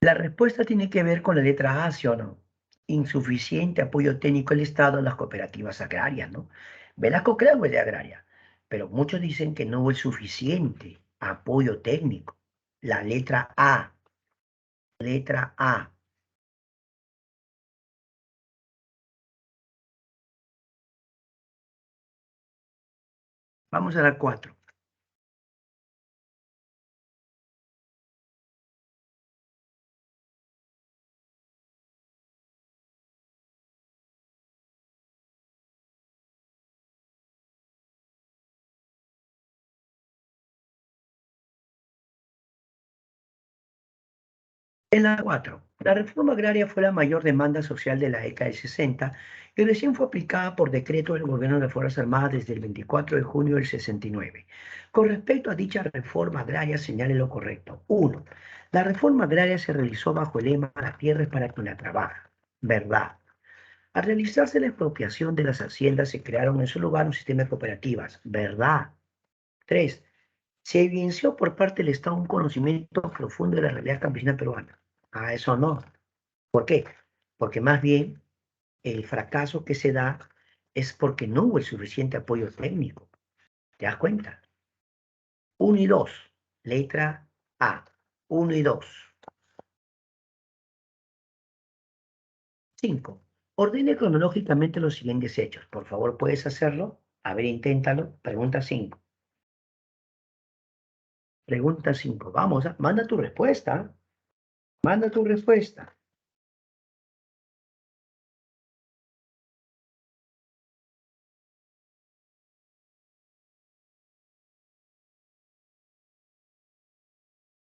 La respuesta tiene que ver con la letra A, ¿sí o no? insuficiente apoyo técnico del Estado a las cooperativas agrarias, ¿no? Velasco crea huella agraria, pero muchos dicen que no hubo el suficiente apoyo técnico. La letra A, letra A. Vamos a la 4. En la 4, la reforma agraria fue la mayor demanda social de la década del 60 y recién fue aplicada por decreto del gobierno de las Fuerzas Armadas desde el 24 de junio del 69. Con respecto a dicha reforma agraria, señale lo correcto. 1. La reforma agraria se realizó bajo el lema "La tierra es para quien la trabaja". Verdad. Al realizarse la expropiación de las haciendas, se crearon en su lugar un sistema de cooperativas. Verdad. 3. Se evidenció por parte del Estado un conocimiento profundo de la realidad campesina peruana. Ah, eso no. ¿Por qué? Porque más bien el fracaso que se da es porque no hubo el suficiente apoyo técnico. ¿Te das cuenta? 1 y 2. Letra A. 1 y 2. 5. Ordene cronológicamente los siguientes hechos. Por favor, ¿puedes hacerlo? A ver, inténtalo. Pregunta 5. Pregunta 5. Vamos, manda tu respuesta. Manda tu respuesta.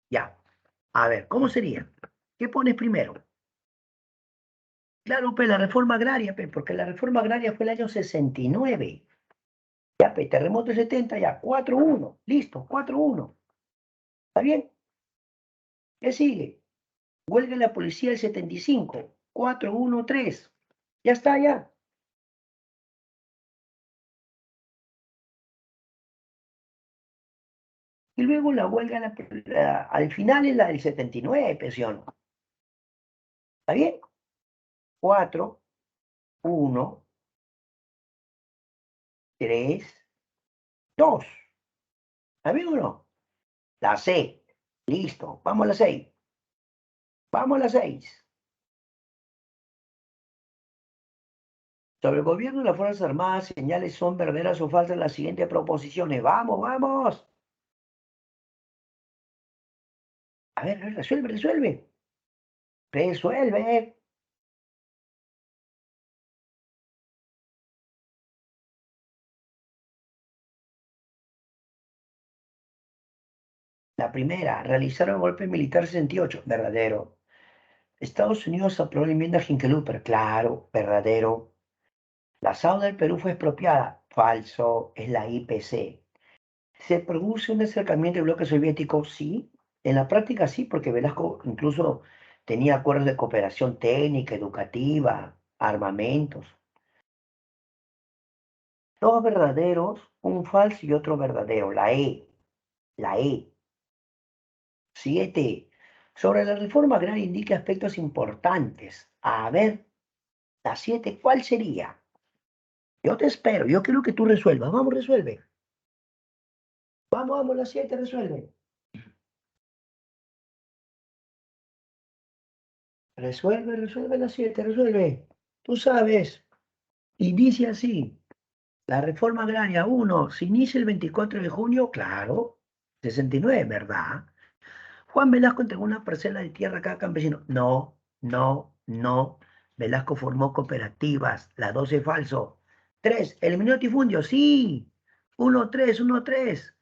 Ya. A ver, ¿cómo sería? ¿Qué pones primero? Claro, pues la reforma agraria, pues, porque la reforma agraria fue el año 69. Ya, pues, terremoto del 70, ya, 4-1. Listo, 4-1. ¿Está bien? ¿Qué sigue? Huelga en la policía del 75. 4-1-3. Ya está, ya. Y luego la huelga, al final es la del 79, pensión. ¿Está bien? 4-1-3-2. ¿Está bien o no? La C. Listo. Vamos a la 6. Vamos a la 6. Sobre el gobierno de las Fuerzas Armadas, señales son verdaderas o falsas las siguientes proposiciones. Vamos, vamos. A ver, resuelve, resuelve. Resuelve. La primera, realizaron golpe militar 68. Verdadero. Estados Unidos aprobó la enmienda Hinkeluper. Claro, verdadero. La sauna del Perú fue expropiada. Falso. Es la IPC. ¿Se produce un acercamiento del bloque soviético? Sí. En la práctica sí, porque Velasco incluso tenía acuerdos de cooperación técnica, educativa, armamentos. Dos verdaderos, un falso y otro verdadero. La E. La E. 7. Sobre la reforma agraria indique aspectos importantes. A ver, la 7, ¿cuál sería? Yo te espero, yo quiero que tú resuelvas. Vamos, resuelve. Vamos, vamos, la 7, resuelve. Resuelve, resuelve la 7, resuelve. Tú sabes. Y dice así, la reforma agraria 1 se inicia el 24 de junio, claro, 69, ¿verdad? Juan Velasco entregó una parcela de tierra a cada campesino. No, no, no. Velasco formó cooperativas. La 12 falso. 3. Eliminó latifundio. Sí. 1-3, 1-3.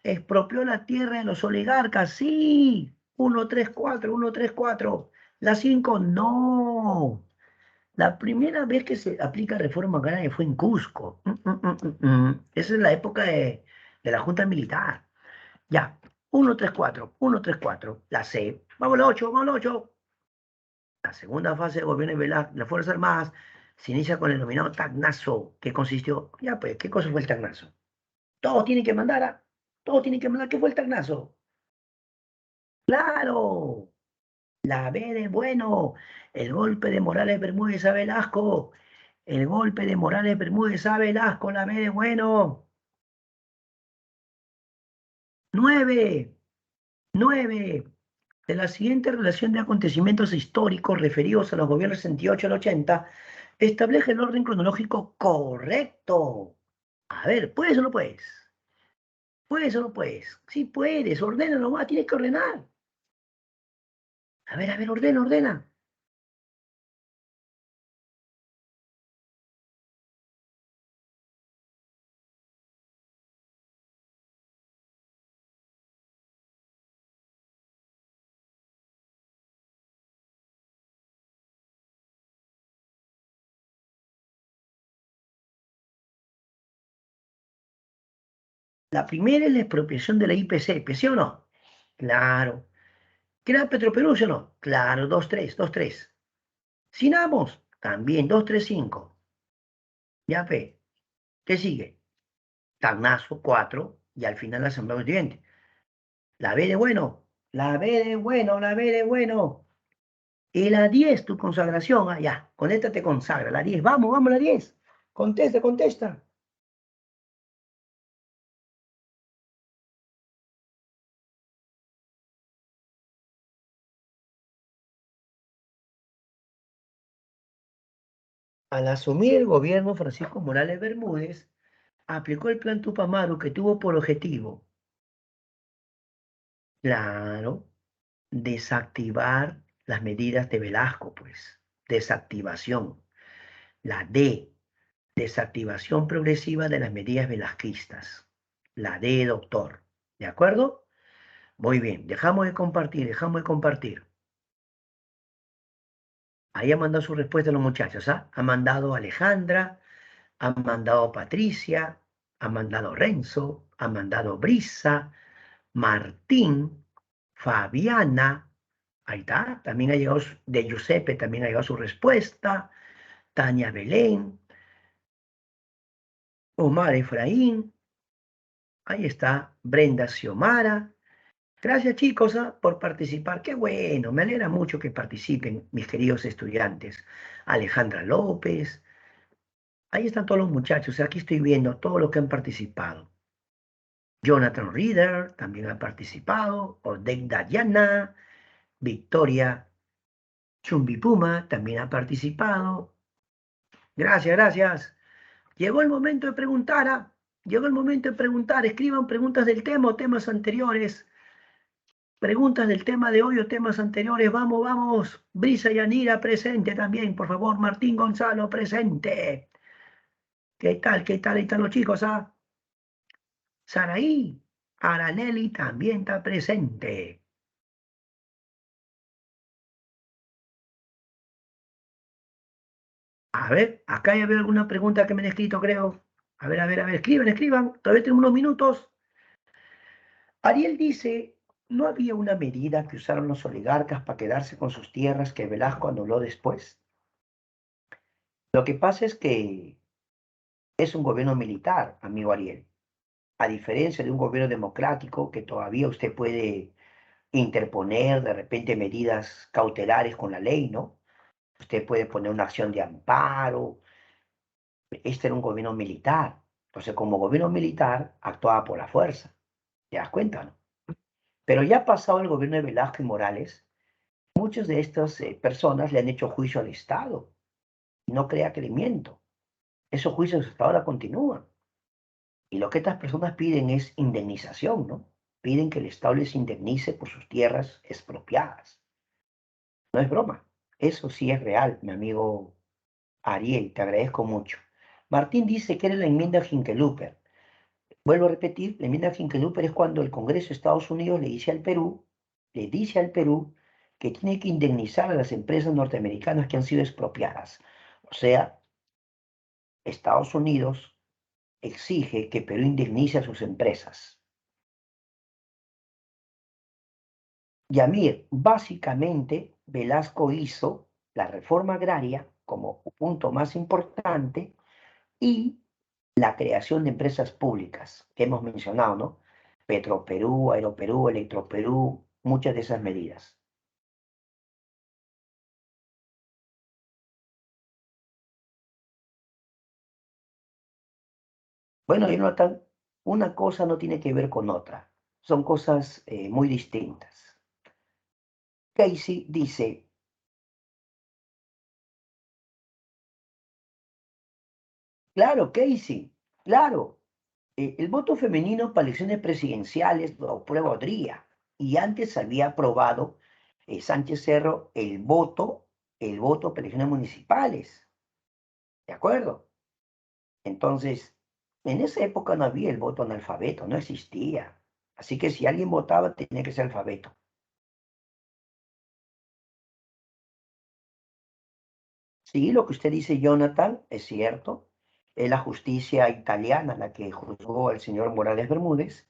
Expropió la tierra de los oligarcas. Sí. 1-3-4, 1-3-4. La 5, no. La primera vez que se aplica reforma agraria fue en Cusco. Esa es la época de la Junta Militar. Ya, 1-3-4, 1-3-4, la C. Vamos a la 8, vamos a la 8. La segunda fase de gobierno de las Fuerzas Armadas se inicia con el denominado tagnazo, que consistió, ya pues, ¿qué cosa fue el tagnazo? Todos tienen que mandar todos tienen que mandar, ¿qué fue el tagnazo? Claro, La B de bueno. El golpe de Morales Bermúdez a Velasco. El golpe de Morales Bermúdez a Velasco. La B de bueno. 9. 9. De la siguiente relación de acontecimientos históricos referidos a los gobiernos 68 al 80, establece el orden cronológico correcto. A ver, ¿puedes o no puedes? ¿Puedes o no puedes? Sí puedes, ordena nomás, tienes que ordenar. A ver, ordena, ordena. La primera es la expropiación de la IPC, ¿sí o no? Claro. ¿Qué era Petroperú, sí o no? Claro, 2-3, 2-3. Sinamos, también 2-3-5. Ya ve, ¿qué sigue? Tarnazo, 4, y al final la Asamblea Constituyente. La B de bueno, la B de bueno, la B de bueno. Y la 10, tu consagración. Ah, ya, con esta te consagra. La 10, vamos, vamos, la 10. Contesta, contesta. Al asumir el gobierno, Francisco Morales Bermúdez aplicó el plan Tupamaru que tuvo por objetivo, claro, desactivar las medidas de Velasco, pues, desactivación. La D, desactivación progresiva de las medidas velasquistas. La D, doctor. ¿De acuerdo? Muy bien, dejamos de compartir, dejamos de compartir. Ahí ha mandado su respuesta a los muchachos, ¿ah? Ha mandado Alejandra, ha mandado Patricia, ha mandado Renzo, ha mandado Brisa, Martín, Fabiana, ahí está, también ha llegado de Giuseppe, también ha llegado su respuesta, Tania Belén, Omar Efraín, ahí está, Brenda Xiomara. Gracias chicos, por participar. Qué bueno, me alegra mucho que participen mis queridos estudiantes. Alejandra López, ahí están todos los muchachos, aquí estoy viendo todos los que han participado. Jonathan Reader también ha participado, Odek Dayana, Victoria Chumbipuma también ha participado. Gracias, gracias. Llegó el momento de preguntar, ¿ah? Llegó el momento de preguntar. Escriban preguntas del tema o temas anteriores. Preguntas del tema de hoy o temas anteriores. Vamos, vamos. Brisa Yanira presente también, por favor. Martín Gonzalo presente. ¿Qué tal? ¿Qué tal? Ahí están los chicos, ¿ah? Saraí. Aranelli también está presente. A ver, acá ya veo alguna pregunta que me han escrito, creo. A ver, escriban, escriban. Todavía tenemos unos minutos. Ariel dice, ¿no había una medida que usaron los oligarcas para quedarse con sus tierras que Velasco anuló después? Lo que pasa es que es un gobierno militar, amigo Ariel. A diferencia de un gobierno democrático que todavía usted puede interponer de repente medidas cautelares con la ley, ¿no? Usted puede poner una acción de amparo. Este era un gobierno militar. Entonces, como gobierno militar, actuaba por la fuerza. ¿Te das cuenta, no? Pero ya pasado el gobierno de Velasco y Morales, muchas de estas personas le han hecho juicio al Estado. No crea que le miento. Esos juicios hasta ahora continúan. Y lo que estas personas piden es indemnización, ¿no? Piden que el Estado les indemnice por sus tierras expropiadas. No es broma. Eso sí es real, mi amigo Ariel. Te agradezco mucho. Martín dice que era la enmienda Hinkeluper. Vuelvo a repetir, la enmienda Hinkeluper es cuando el Congreso de Estados Unidos le dice al Perú que tiene que indemnizar a las empresas norteamericanas que han sido expropiadas. O sea, Estados Unidos exige que Perú indemnice a sus empresas. Yamir, básicamente, Velasco hizo la reforma agraria como punto más importante y la creación de empresas públicas que hemos mencionado, ¿no? Petroperú, Aeroperú, Electroperú, muchas de esas medidas. Bueno, Jonathan, una cosa no tiene que ver con otra. Son cosas muy distintas. Casey dice, claro, Casey, claro, el voto femenino para elecciones presidenciales lo aprueba Odría. Y antes había aprobado Sánchez Cerro el voto para elecciones municipales. ¿De acuerdo? Entonces, en esa época no había el voto analfabeto, no existía. Así que si alguien votaba, tenía que ser alfabeto. Sí, lo que usted dice, Jonathan, es cierto. Es la justicia italiana la que juzgó al señor Morales Bermúdez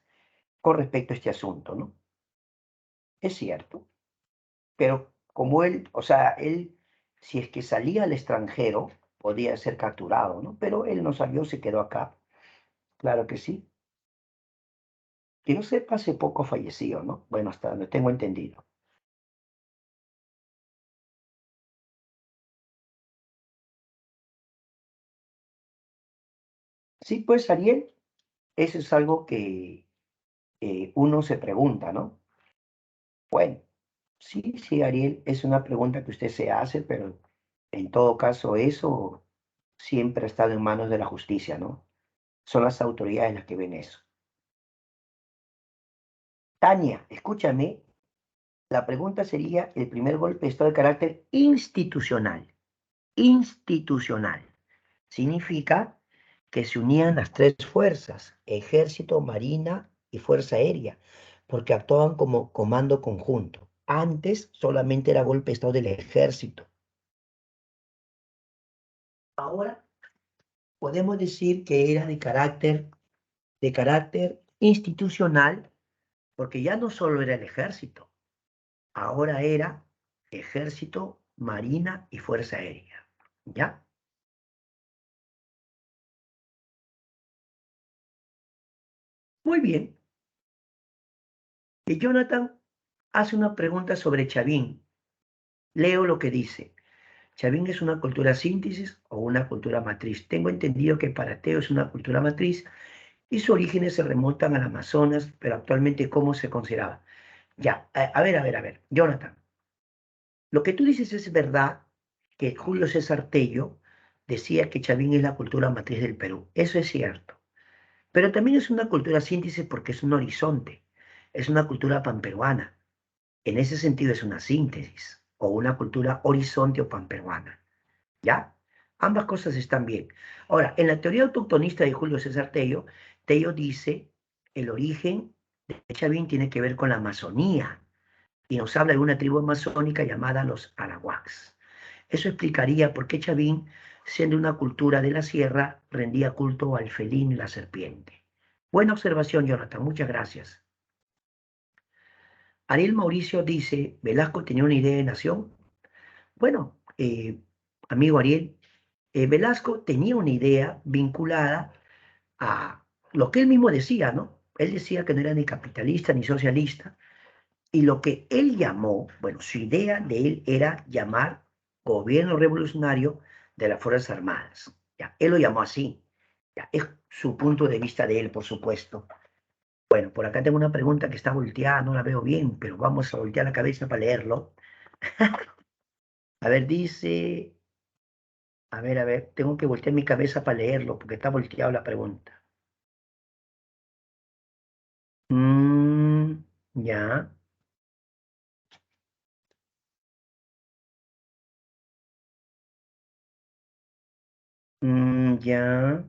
con respecto a este asunto, ¿no? Es cierto. Pero como él, o sea, él, si es que salía al extranjero, podía ser capturado, ¿no? Pero él no salió, se quedó acá. Claro que sí. Que yo sepa, hace poco falleció, ¿no? Bueno, hasta donde tengo entendido. Sí, pues, Ariel, eso es algo que uno se pregunta, ¿no? Bueno, sí, sí, Ariel, es una pregunta que usted se hace, pero en todo caso eso siempre ha estado en manos de la justicia, ¿no? Son las autoridades las que ven eso. Tania, escúchame, la pregunta sería, el primer golpe de Estado de carácter institucional. Institucional. Significa que se unían las tres fuerzas, ejército, marina y fuerza aérea, porque actuaban como comando conjunto. Antes solamente era golpe de Estado del ejército. Ahora podemos decir que era de carácter institucional, porque ya no solo era el ejército, ahora era ejército, marina y fuerza aérea. ¿Ya? Muy bien. Y Jonathan hace una pregunta sobre Chavín. Leo lo que dice. Chavín es una cultura síntesis o una cultura matriz. Tengo entendido que para Teo es una cultura matriz y sus orígenes se remontan al Amazonas, pero actualmente ¿cómo se consideraba? Ya, a ver. Jonathan, lo que tú dices es verdad que Julio César Tello decía que Chavín es la cultura matriz del Perú. Eso es cierto. Pero también es una cultura síntesis porque es un horizonte. Es una cultura panperuana. En ese sentido es una síntesis o una cultura horizonte o panperuana. ¿Ya? Ambas cosas están bien. Ahora, en la teoría autoctonista de Julio César Tello, Tello dice el origen de Chavín tiene que ver con la Amazonía y nos habla de una tribu amazónica llamada los Arahuacs. Eso explicaría por qué Chavín, siendo una cultura de la sierra, rendía culto al felino y la serpiente. Buena observación, Jonathan. Muchas gracias. Ariel Mauricio dice, Velasco tenía una idea de nación. Bueno, amigo Ariel, Velasco tenía una idea vinculada a lo que él mismo decía, ¿no? Él decía que no era ni capitalista ni socialista, y lo que él llamó, bueno, su idea de él era llamar gobierno revolucionario de las Fuerzas Armadas. Ya, él lo llamó así. Ya, es su punto de vista de él, por supuesto. Bueno, por acá tengo una pregunta que está volteada, no la veo bien, pero vamos a voltear la cabeza para leerlo. A ver, dice, tengo que voltear mi cabeza para leerlo porque está volteado la pregunta. Ya, ya.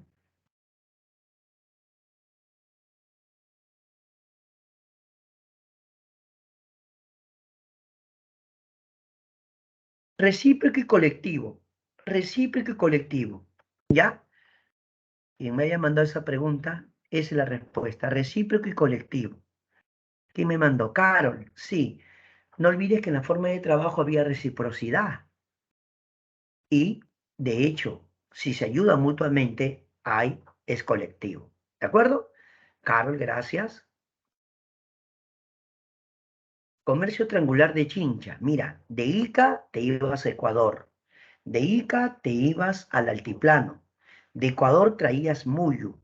Recíproco y colectivo. Recíproco y colectivo. ¿Ya? Quien me haya mandado esa pregunta, esa es la respuesta. Recíproco y colectivo. ¿Quién me mandó? Carol, sí. No olvides que en la forma de trabajo había reciprocidad. Y, de hecho, si se ayuda mutuamente, es colectivo. ¿De acuerdo? Carol, gracias. Comercio triangular de Chincha. Mira, de Ica te ibas a Ecuador. De Ica te ibas al altiplano. De Ecuador traías Muyu.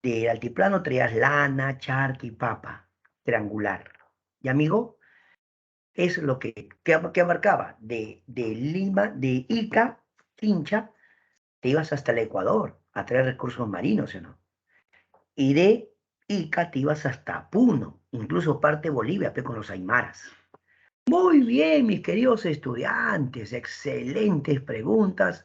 Del altiplano traías lana, charqui y papa, triangular. ¿Y amigo? Es lo que abarcaba de Lima, de Ica, Chincha, te ibas hasta el Ecuador a traer recursos marinos, ¿sí o no? Y de Ica te ibas hasta Puno, incluso parte de Bolivia, con los aymaras. Muy bien, mis queridos estudiantes, excelentes preguntas.